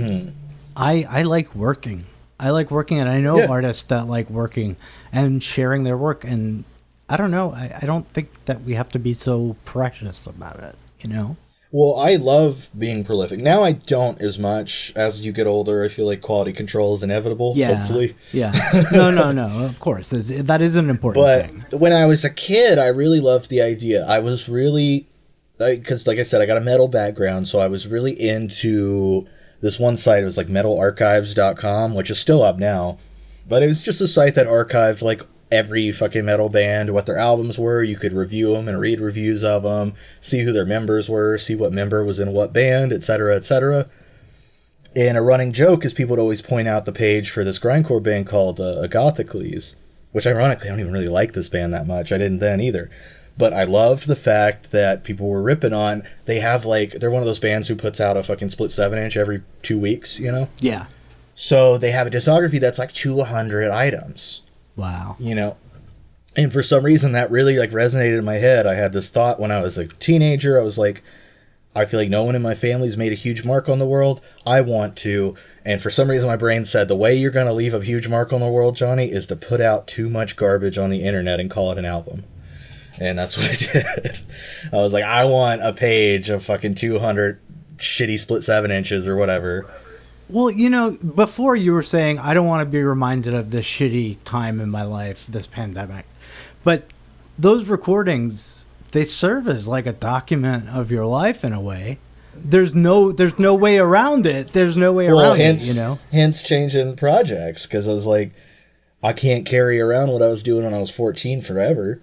I like working. I like working, and I know artists that like working and sharing their work, and I don't know. I don't think that we have to be so precious about it, you know? Well, I love being prolific. Now I don't as much. As you get older, I feel like quality control is inevitable, hopefully. Yeah. No, of course. That is an important thing. But when I was a kid, I really loved the idea. I was really... Because, like I said, I got a metal background, so I was really into this one site. It was like metalarchives.com, which is still up now. But it was just a site that archived, like, every fucking metal band, what their albums were. You could review them and read reviews of them, see who their members were, see what member was in what band, etc., etc. And a running joke is people would always point out the page for this grindcore band called Agathocles, which ironically I don't even really like this band that much. I didn't then either. But I loved the fact that people were ripping on, they have like, they're one of those bands who puts out a fucking split 7-inch every 2 weeks, you know? Yeah. So they have a discography that's like 200 items. Wow. You know, and for some reason that really like resonated in my head. I had this thought when I was a teenager. I was like, I feel like no one in my family's made a huge mark on the world. I want to. And for some reason my brain said the way you're going to leave a huge mark on the world, Johnny, is to put out too much garbage on the internet and call it an album. And that's what I did. I was like, I want a page of fucking 200 shitty split 7-inches or whatever. Well, you know, before you were saying, I don't want to be reminded of this shitty time in my life, this pandemic. But those recordings, they serve as like a document of your life in a way. There's no way around it. There's no way around it, you know? Hence changing projects, because I was like, I can't carry around what I was doing when I was 14 forever.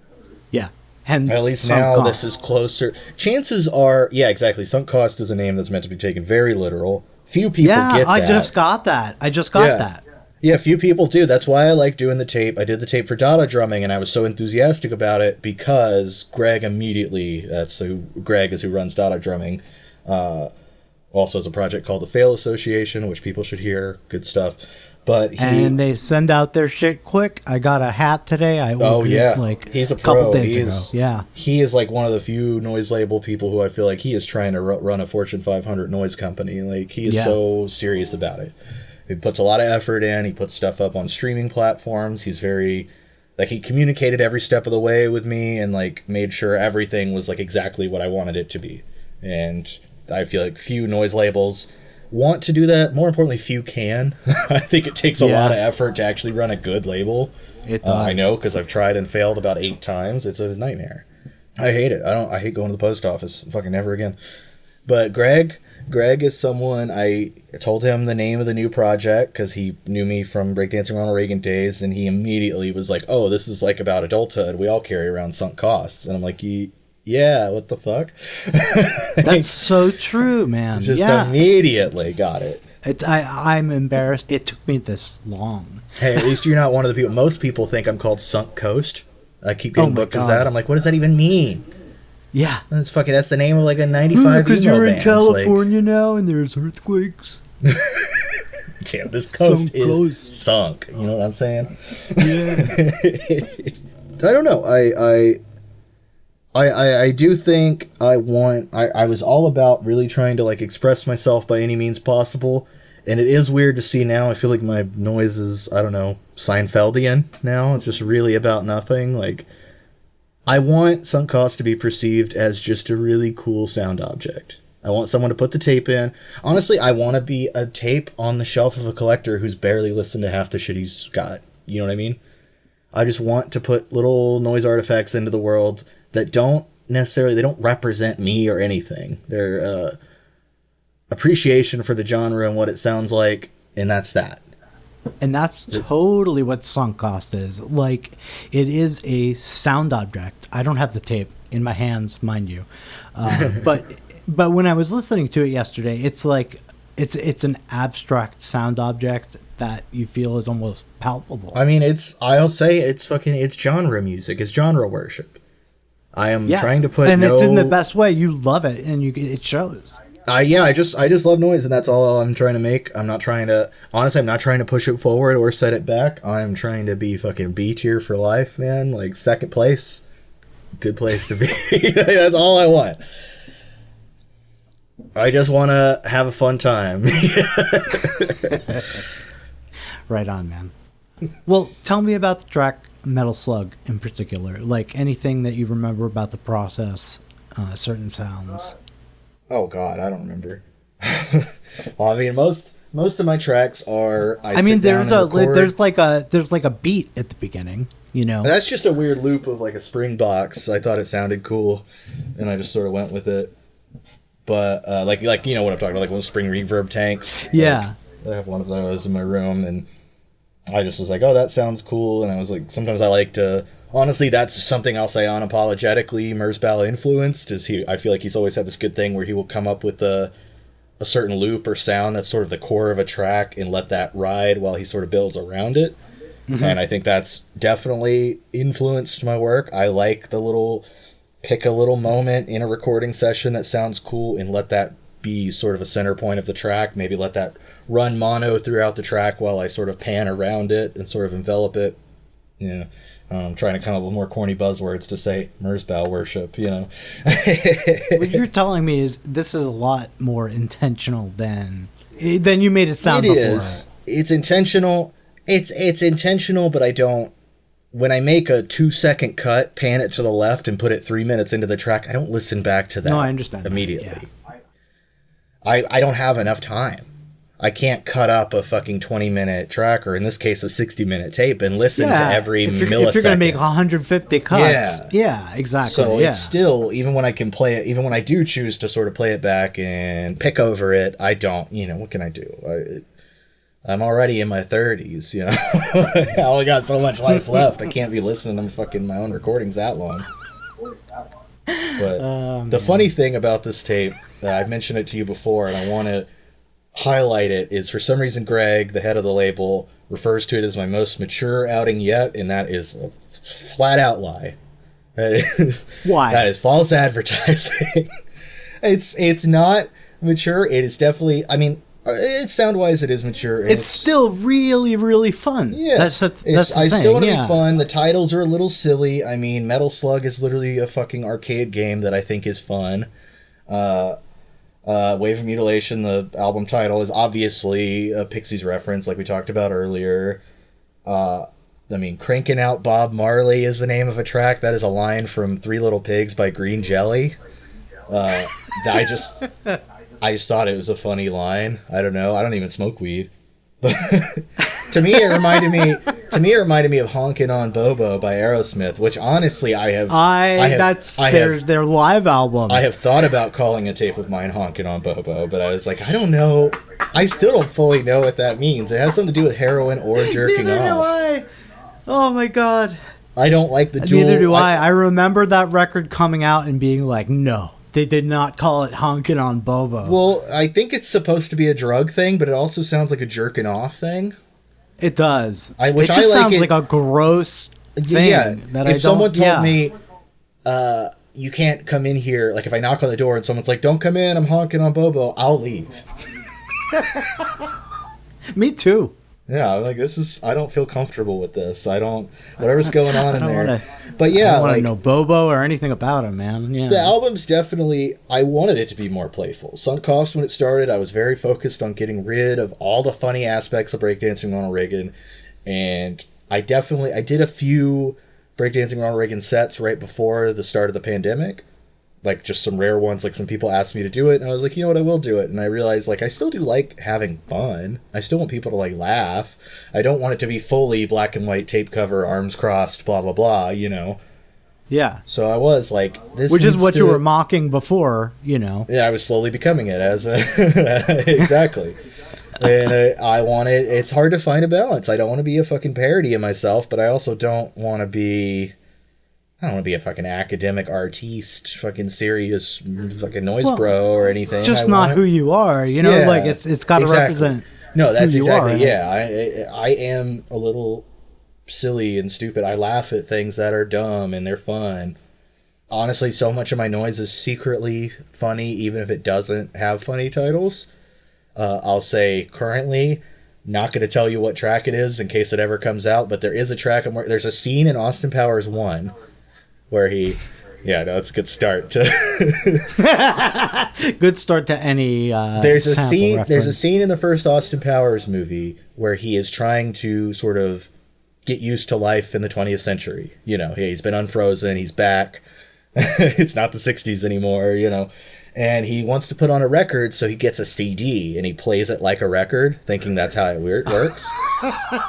Yeah. Hence, at least now this is closer. Chances are, yeah, exactly. Sunk cost is a name that's meant to be taken very literal. Few people get that. I just got that. that. Yeah, few people do. That's why I like doing the tape. I did the tape for Dada Drumming, and I was so enthusiastic about it because Greg immediately, Greg is who runs Dada Drumming, also has a project called the Fail Association, which people should hear. Good stuff. And they send out their shit quick. I got a hat today. He's a pro. Couple days ago. Yeah. He is like one of the few noise label people who I feel like he is trying to run a Fortune 500 noise company. Like, he is so serious about it. He puts a lot of effort in. He puts stuff up on streaming platforms. He's very, like, he communicated every step of the way with me and, like, made sure everything was, like, exactly what I wanted it to be. And I feel like few noise labels want to do that. More importantly, few can. I think it takes a lot of effort to actually run a good label. It does. I know, because I've tried and failed about 8 times. It's a nightmare. I hate it. I hate going to the post office. Fucking never again. But Greg is someone, I told him the name of the new project because he knew me from Breakdancing Ronald Reagan days, and he immediately was like, oh, this is like about adulthood. We all carry around sunk costs. And I'm like, yeah, what the fuck? That's so true, man. Just immediately got it. I'm embarrassed it took me this long. Hey, at least you're not one of the people. Most people think I'm called Sunk Coast. I keep getting booked as that. I'm like, what does that even mean? Yeah. That's the name of like a 95 emo band. Because you're in California now and there's earthquakes. Damn, this coast is sunk. You know what I'm saying? Yeah. I don't know. I do think I was all about really trying to like express myself by any means possible, and it is weird to see now. I feel like my noise is, I don't know, Seinfeldian now. It's just really about nothing. Like, I want sunk cost to be perceived as just a really cool sound object. I want someone to put the tape in. Honestly, I want to be a tape on the shelf of a collector who's barely listened to half the shit he's got. You know what I mean? I just want to put little noise artifacts into the world that don't represent me or anything. They're appreciation for the genre and what it sounds like, and that's that. And that's totally what sunk cost is. Like, it is a sound object. I don't have the tape in my hands, mind you. But when I was listening to it yesterday, it's like it's an abstract sound object that you feel is almost palpable. I mean, it's genre music. It's genre worship. I am trying to put it's in the best way. You love it, and it shows. I just love noise, and that's all I'm trying to make. I'm not trying to push it forward or set it back. I'm trying to be fucking B tier for life, man. Like second place, good place to be. That's all I want. I just want to have a fun time. Right on, man. Well, tell me about the track Metal Slug in particular. Like anything that you remember about the process, certain sounds. Oh God, I don't remember. Well, I mean, most of my tracks are. There's like a beat at the beginning. You know, that's just a weird loop of like a spring box. I thought it sounded cool, and I just sort of went with it. But like you know what I'm talking about, like one spring reverb tanks. Yeah, like, I have one of those in my room, and I just was like, oh, that sounds cool. And I was like, sometimes I like to. Honestly, that's something I'll say unapologetically Merzbow influenced. I feel like he's always had this good thing where he will come up with a certain loop or sound that's sort of the core of a track and let that ride while he sort of builds around it. Mm-hmm. And I think that's definitely influenced my work. I like pick a little moment in a recording session that sounds cool and let that be sort of a center point of the track. Maybe let that run mono throughout the track while I sort of pan around it and sort of envelop it. You know, trying to come up with more corny buzzwords to say Merzbow worship, you know. What you're telling me is this is a lot more intentional than you made it sound before. It is. It's intentional. It's intentional, but I don't. When I make a 2-second cut, pan it to the left, and put it 3 minutes into the track, I don't listen back to that. No, I understand immediately. Yeah. I don't have enough time. I can't cut up a fucking 20-minute track, or in this case, a 60-minute tape, and listen to every millisecond. If you're going to make 150 cuts. Yeah, exactly. So it's still, even when I can play it, even when I do choose to sort of play it back and pick over it, I don't, what can I do? I'm already in my 30s, I only got so much life left. I can't be listening to fucking my own recordings that long. But the funny thing about this tape, I've mentioned it to you before, and I want to highlight it, is for some reason Greg, the head of the label, refers to it as my most mature outing yet, and that is a flat out lie. Why? That is false advertising. It's not mature. It is definitely, it's sound-wise, it is mature. It's still really, really fun. Yeah. That's the thing. I still want to be fun. The titles are a little silly. Metal Slug is literally a fucking arcade game that I think is fun. Wave of Mutilation, the album title, is obviously a Pixies reference, like we talked about earlier. Cranking Out Bob Marley is the name of a track. That is a line from Three Little Pigs by Green Jelly. I just thought it was a funny line. I don't know. I don't even smoke weed. But to me, it reminded me of Honkin' on Bobo by Aerosmith, which honestly that's their live album. I have thought about calling a tape of mine Honkin' on Bobo, but I was like, I don't know. I still don't fully know what that means. It has something to do with heroin or jerking Neither off. Neither do I. Oh my God. I don't like the dual. Neither do I. I remember that record coming out and being like, no. They did not call it Honkin' on Bobo. Well, I think it's supposed to be a drug thing, but it also sounds like a jerking off thing. It does. It just sounds like a gross thing. Yeah. If someone told me, you can't come in here, like if I knock on the door and someone's like, don't come in, I'm honking on Bobo, I'll leave. Me too. Yeah, like I don't feel comfortable with this. Whatever's going on in there. But yeah, I don't want to know Bobo or anything about him, man. Yeah. The album's definitely, I wanted it to be more playful. Sunk Cost, when it started, I was very focused on getting rid of all the funny aspects of Breakdancing Ronald Reagan. And I did a few Breakdancing Ronald Reagan sets right before the start of the pandemic. Like just some rare ones, like some people asked me to do it, and I was like, you know what, I will do it. And I realized, like, I still do like having fun. I still want people to like laugh. I don't want it to be fully black and white tape cover, arms crossed, blah blah blah, Yeah. So I was like, this, which is what you were mocking before, Yeah, I was slowly becoming it as exactly. And it's hard to find a balance. I don't want to be a fucking parody of myself, but I also don't want to be a fucking academic artiste, fucking serious fucking noise bro or anything. It's just not who you are, Yeah, like it's got to represent. No, that's who exactly. You are, yeah, I am a little silly and stupid. I laugh at things that are dumb and they're fun. honestly, so much of my noise is secretly funny, even if it doesn't have funny titles. I'll say currently, not going to tell you what track it is in case it ever comes out, but there is a track. There's a scene in Austin Powers 1 where he... Yeah, no, it's a good start to... Good start to any there's a sample scene. reference. There's a scene in the first Austin Powers movie where he is trying to sort of get used to life in the 20th century. You know, he's been unfrozen, he's back. It's not the 60s anymore, you know. And he wants to put on a record, so he gets a CD and he plays it like a record, thinking that's how it works.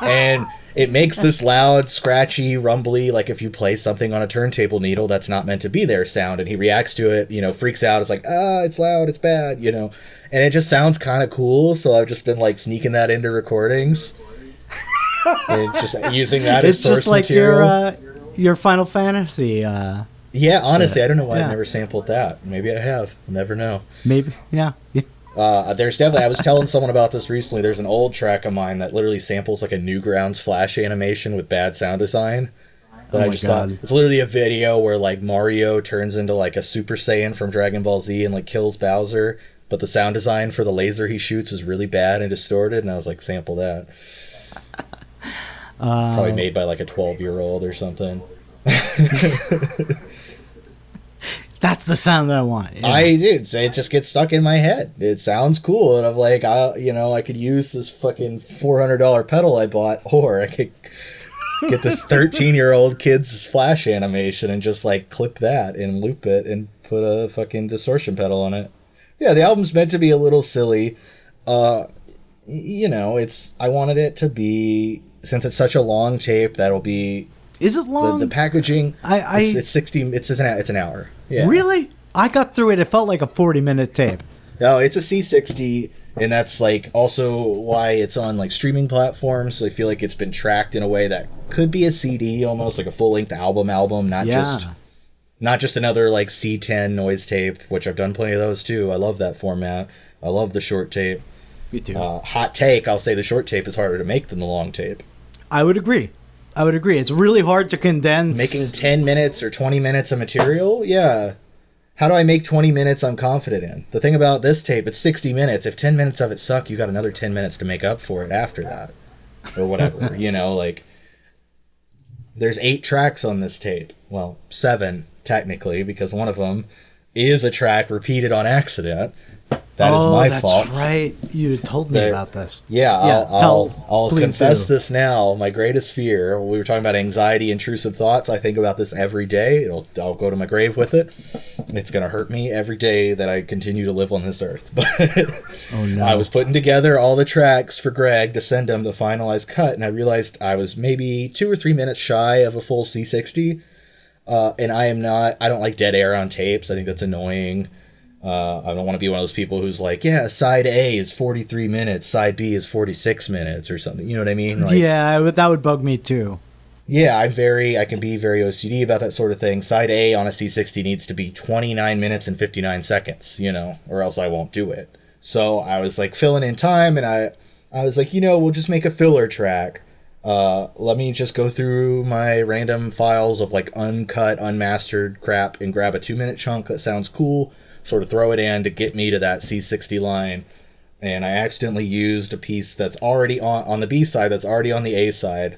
And it makes this loud, scratchy, rumbly, like if you play something on a turntable needle that's not meant to be there sound. And he reacts to it, you know, freaks out. It's like, it's loud, it's bad, you know. And it just sounds kind of cool, so I've just been like sneaking that into recordings. And just using that as source just like material. your Final Fantasy. Yeah, honestly, I don't know why I never sampled that. Maybe I have. I'll never know. Maybe, yeah. There's definitely, I was telling someone about this recently, there's an old track of mine that literally samples like a Newgrounds Flash animation with bad sound design. But I just thought, it's literally a video where like Mario turns into like a Super Saiyan from Dragon Ball Z and like kills Bowser, but the sound design for the laser he shoots is really bad and distorted, and I was like, sample that. Probably made by like a 12-year-old or something. That's the sound that I want. Yeah. It just gets stuck in my head. It sounds cool, and I'm like, I could use this fucking $400 pedal I bought, or I could get this 13-year-old kid's Flash animation and just like clip that and loop it and put a fucking distortion pedal on it. Yeah, the album's meant to be a little silly. I wanted it to be, since it's such a long tape, that'll be. Is it long? The packaging. It's 60. It's an hour. Yeah. Really? I got through it. It felt like a 40-minute tape. No, it's a C60, and that's like also why it's on like streaming platforms. So I feel like it's been tracked in a way that could be a CD, almost like a full-length album, not just another like C10 noise tape, which I've done plenty of those too. I love that format. I love the short tape. Me too. Hot take, I'll say the short tape is harder to make than the long tape. I would agree. It's really hard to condense. Making 10 minutes or 20 minutes of material? Yeah. How do I make 20 minutes I'm confident in? The thing about this tape, it's 60 minutes. If 10 minutes of it suck, you got another 10 minutes to make up for it after that. Or whatever. Like, there's 8 tracks on this tape. Well, 7, technically, because one of them is a track repeated on accident. That is my fault. That's right. You told me about this. Yeah, I'll confess this now. My greatest fear. We were talking about anxiety, intrusive thoughts. I think about this every day. I'll go to my grave with it. It's going to hurt me every day that I continue to live on this earth. But oh, no. I was putting together all the tracks for Greg to send him the finalized cut, and I realized I was maybe 2 or 3 minutes shy of a full C60. And I don't like dead air on tapes. I think that's annoying. I don't want to be one of those people who's like, yeah, side A is 43 minutes, side B is 46 minutes or something. You know what I mean? Like, yeah, that would bug me too. Yeah, I can be very OCD about that sort of thing. Side A on a C60 needs to be 29 minutes and 59 seconds, or else I won't do it. So I was like filling in time, and I was like, we'll just make a filler track. Let me just go through my random files of like uncut, unmastered crap and grab a 2-minute chunk that sounds cool. Sort of throw it in to get me to that C60 line, and I accidentally used a piece that's already on the B side that's already on the A side.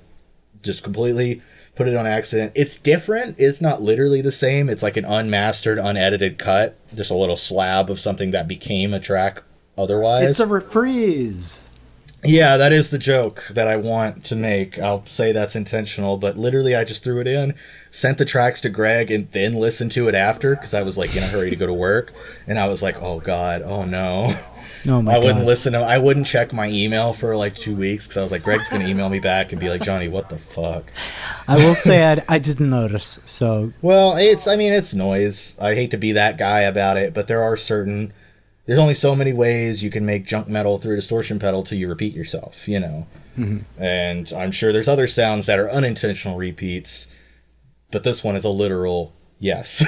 Just completely put it on accident. It's different. It's not literally the same. It's like an unmastered, unedited cut, just a little slab of something that became a track otherwise. It's a reprise. Yeah, that is the joke that I want to make. I'll say that's intentional, but literally I just threw it in, sent the tracks to Greg, and then listened to it after, because I was like in a hurry to go to work, and I was like, oh god, oh no. Oh my God. I wouldn't check my email for like 2 weeks, because I was like, Greg's going to email me back and be like, Johnny, what the fuck? I will say I didn't notice, so... Well, it's noise. I hate to be that guy about it, but there's only so many ways you can make junk metal through a distortion pedal till you repeat yourself, Mm-hmm. And I'm sure there's other sounds that are unintentional repeats, but this one is a literal yes.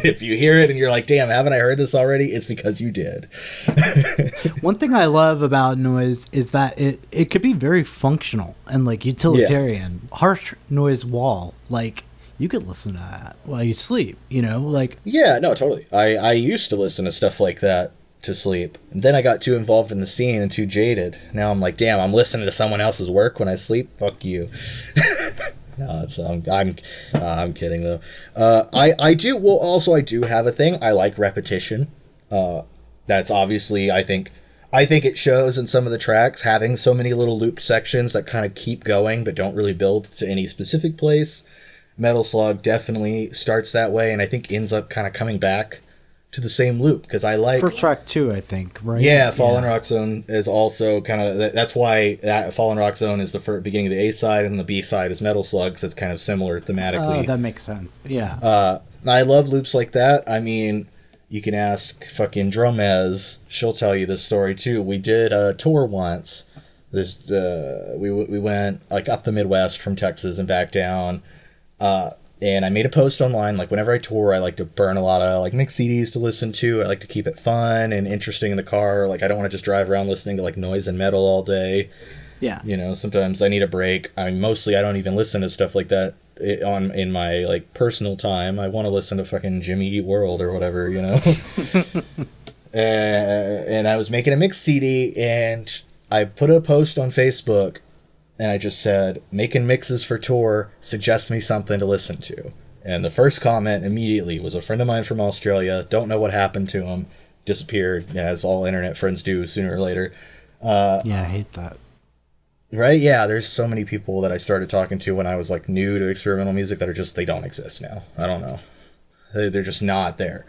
If you hear it and you're like, damn, haven't I heard this already? It's because you did. One thing I love about noise is that it could be very functional and like utilitarian. Yeah. Harsh noise wall. Like, you could listen to that while you sleep, you know, like. Yeah, no, totally. I used to listen to stuff like that to sleep. And then I got too involved in the scene and too jaded. Now I'm like, damn, I'm listening to someone else's work when I sleep? Fuck you. No, it's I'm kidding though. I do have a thing. I like repetition. That's obviously, I think it shows in some of the tracks, having so many little looped sections that kind of keep going but don't really build to any specific place. Metal Slug definitely starts that way, and I think ends up kind of coming back to the same loop, because I like... For track 2, I think, right? Yeah, Fallen Rock Zone is also kind of... That's why that Fallen Rock Zone is the beginning of the A side, and the B side is Metal Slug, so it's kind of similar thematically. Oh, that makes sense. Yeah. I love loops like that. I mean, you can ask fucking Dromez. She'll tell you this story, too. We did a tour once. We went like up the Midwest from Texas and back down. And I made a post online, like whenever I tour, I like to burn a lot of like mix CDs to listen to. I like to keep it fun and interesting in the car. Like I don't want to just drive around listening to like noise and metal all day. Yeah. You know, sometimes I need a break. I mean, mostly I don't even listen to stuff like that in my like personal time. I want to listen to fucking Jimmy Eat World or whatever, you know. And I was making a mix CD, and I put a post on Facebook. And I just said, making mixes for tour, suggest me something to listen to. And the first comment immediately was a friend of mine from Australia. Don't know what happened to him. Disappeared, as all internet friends do sooner or later. Yeah, I hate that. Right? Yeah, there's so many people that I started talking to when I was like new to experimental music that are just, they don't exist now. I don't know. They're just not there.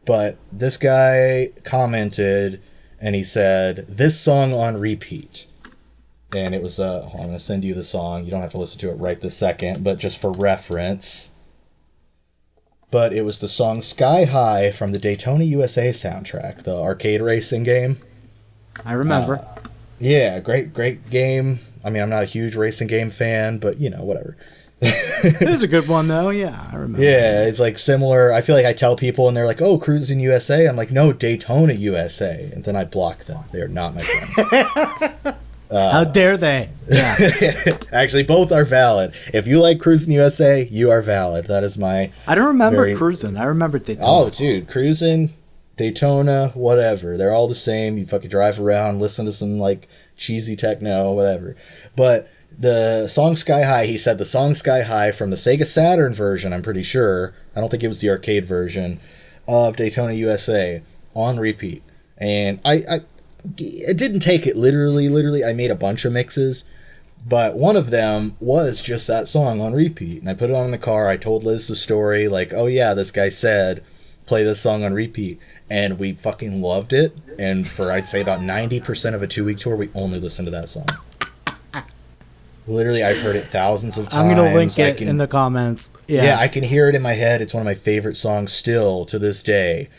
But this guy commented, and he said, this song on repeat. And it was, I'm going to send you the song. You don't have to listen to it right this second, but just for reference. But it was the song Sky High from the Daytona USA soundtrack, the arcade racing game. I remember. Yeah, great game. I mean, I'm not a huge racing game fan, but, you know, whatever. It was a good one, though. Yeah, I remember. Yeah, it's like similar. I feel like I tell people, and they're like, oh, Cruising USA. I'm like, no, Daytona USA. And then I block them. They are not my friend. How dare they? Yeah. Actually, both are valid. If you like Cruising USA, you are valid. That is my... I don't remember Cruising. I remember Daytona. Oh, dude. Cruising, Daytona, whatever. They're all the same. You fucking drive around, listen to some, like, cheesy techno, whatever. But the song Sky High, he said the song Sky High from the Sega Saturn version, I'm pretty sure. I don't think it was the arcade version of Daytona USA on repeat. And I didn't take it literally. I made a bunch of mixes, but one of them was just that song on repeat. And I put it on in the car. I told Liz the story, like, oh yeah, this guy said, play this song on repeat. And we fucking loved it. And for, I'd say, about 90% of a 2-week tour, we only listened to that song. Literally, I've heard it thousands of times. I'm going to link it in the comments. Yeah, I can hear it in my head. It's one of my favorite songs still to this day.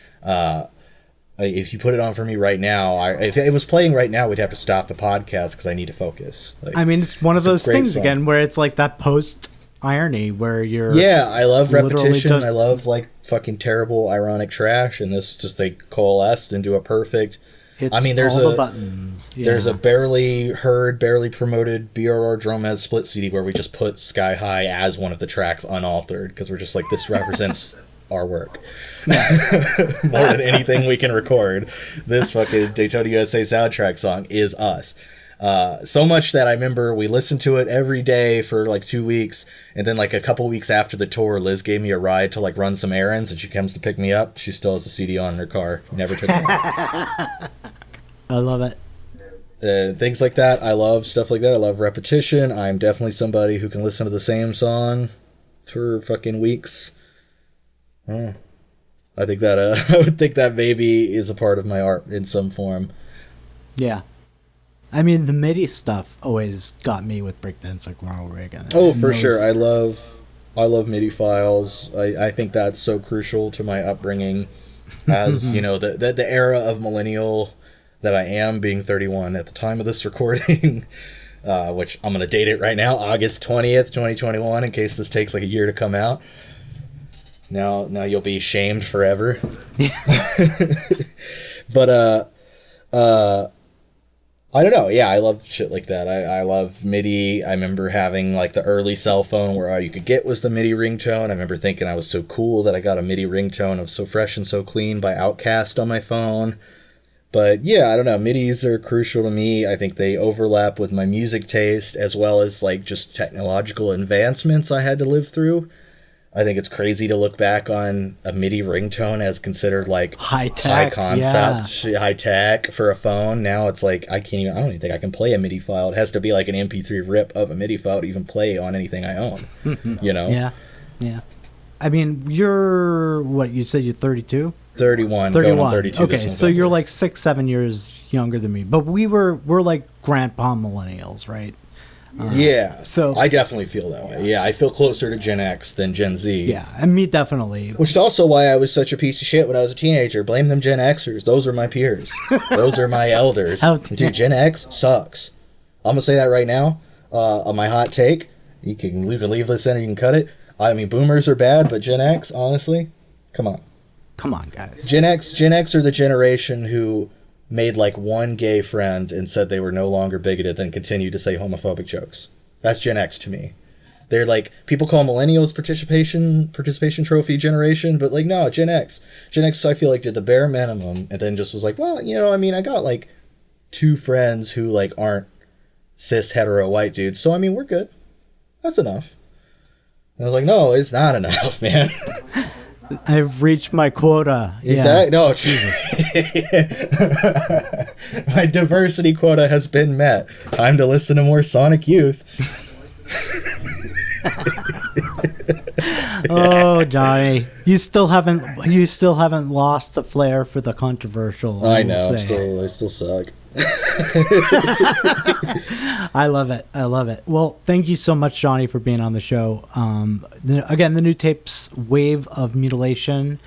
If you put it on for me right now, if it was playing right now, we'd have to stop the podcast because I need to focus. Like, I mean, it's one of those things song. Again where it's like that post irony where you're... Yeah, I love repetition. I love like fucking terrible ironic trash, and this just they coalesced into a perfect... I mean, there's all the buttons. Yeah. There's a barely heard, barely promoted BRR Dromez split CD where we just put Sky High as one of the tracks unaltered because we're just like, this represents our work. More than anything we can record. This fucking Daytona USA soundtrack song is us. So much that I remember we listened to it every day for like 2 weeks, and then like a couple weeks after the tour, Liz gave me a ride to like run some errands, and she comes to pick me up. She still has the CD on in her car. Never took it. I love it. Things like that. I love stuff like that. I love repetition. I'm definitely somebody who can listen to the same song for fucking weeks. I think that I would think that maybe is a part of my art in some form. Yeah. I mean, the MIDI stuff always got me with Breakdancing Ronald Reagan. Oh, for sure. I love MIDI files. I think that's so crucial to my upbringing as, you know, the era of millennial that I am, being 31 at the time of this recording, which I'm going to date it right now, August 20th, 2021, in case this takes like a year to come out. Now you'll be shamed forever. But I don't know. Yeah, I love shit like that. I love MIDI. I remember having like the early cell phone where all you could get was the MIDI ringtone. I remember thinking I was so cool that I got a MIDI ringtone of So Fresh and So Clean by Outkast on my phone. But yeah, I don't know. MIDIs are crucial to me. I think they overlap with my music taste as well as like just technological advancements I had to live through. I think it's crazy to look back on a MIDI ringtone as considered like high tech, high tech for a phone. Now it's like I don't even think I can play a MIDI file. It has to be like an MP3 rip of a MIDI file to even play on anything I own. You know? Yeah. I mean, you're what you said. You're 32. 31. 31. Going on 32. Okay, so you're like 6-7 years younger than me, but we're like grandpa millennials, right? Yeah, so I definitely feel that way. Yeah, I feel closer to Gen X than Gen Z. Yeah, and me definitely. Which is also why I was such a piece of shit when I was a teenager. Blame them Gen Xers. Those are my peers. Those are my elders. Dude, Gen X sucks. I'm gonna say that right now. On my hot take, you can leave this in or you can cut it. I mean, boomers are bad, but Gen X, honestly, come on, guys. Gen X are the generation who made like one gay friend and said they were no longer bigoted, then continued to say homophobic jokes. That's Gen X to me. They're like, people call millennials participation trophy generation, but like, no, Gen X I feel like did the bare minimum and then just was like, well, you know, I mean, I got like 2 friends who like aren't cis hetero white dudes, so I mean, we're good. That's enough. And I was like, no, it's not enough, man. I've reached my quota. Exactly. No, Jesus. My diversity quota has been met. Time to listen to more Sonic Youth. Oh, Johnny, you still haven't lost the flair for the controversial. I know. I still suck. I love it. Well, thank you so much, Johnny, for being on the show. Again, the new tape's Wave of Mutilation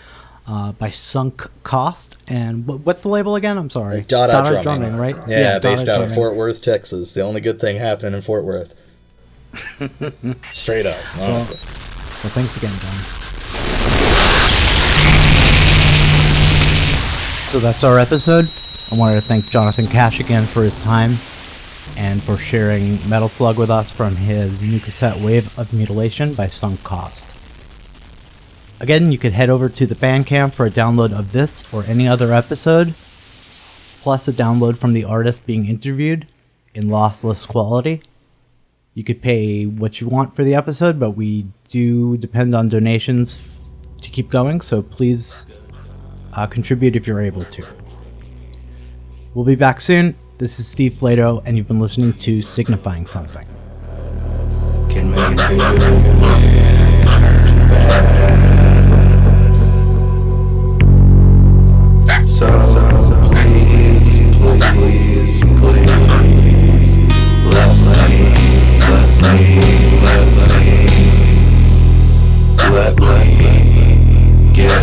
by Sunk Cost. And what's the label again? I'm sorry. Dada Drumming, right? Yeah, based out of Fort Worth, Texas. The only good thing happening in Fort Worth. Straight up. Well, thanks again, John. So that's our episode. I wanted to thank Johnathan Cash again for his time and for sharing Metal Slug with us from his new cassette Wave of Mutilation by Sunk Cost. Again, you could head over to the Bandcamp for a download of this or any other episode, plus a download from the artist being interviewed in lossless quality. You could pay what you want for the episode, but we do depend on donations to keep going, so please contribute if you're able to. We'll be back soon. This is Steve Flato, and you've been listening to Signifying Something. Can make it turn bad. So please, let me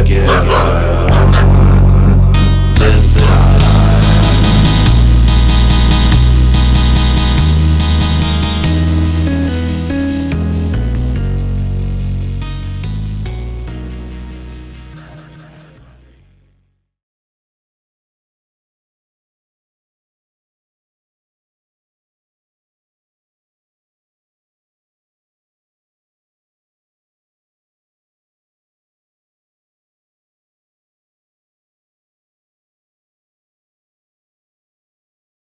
get right.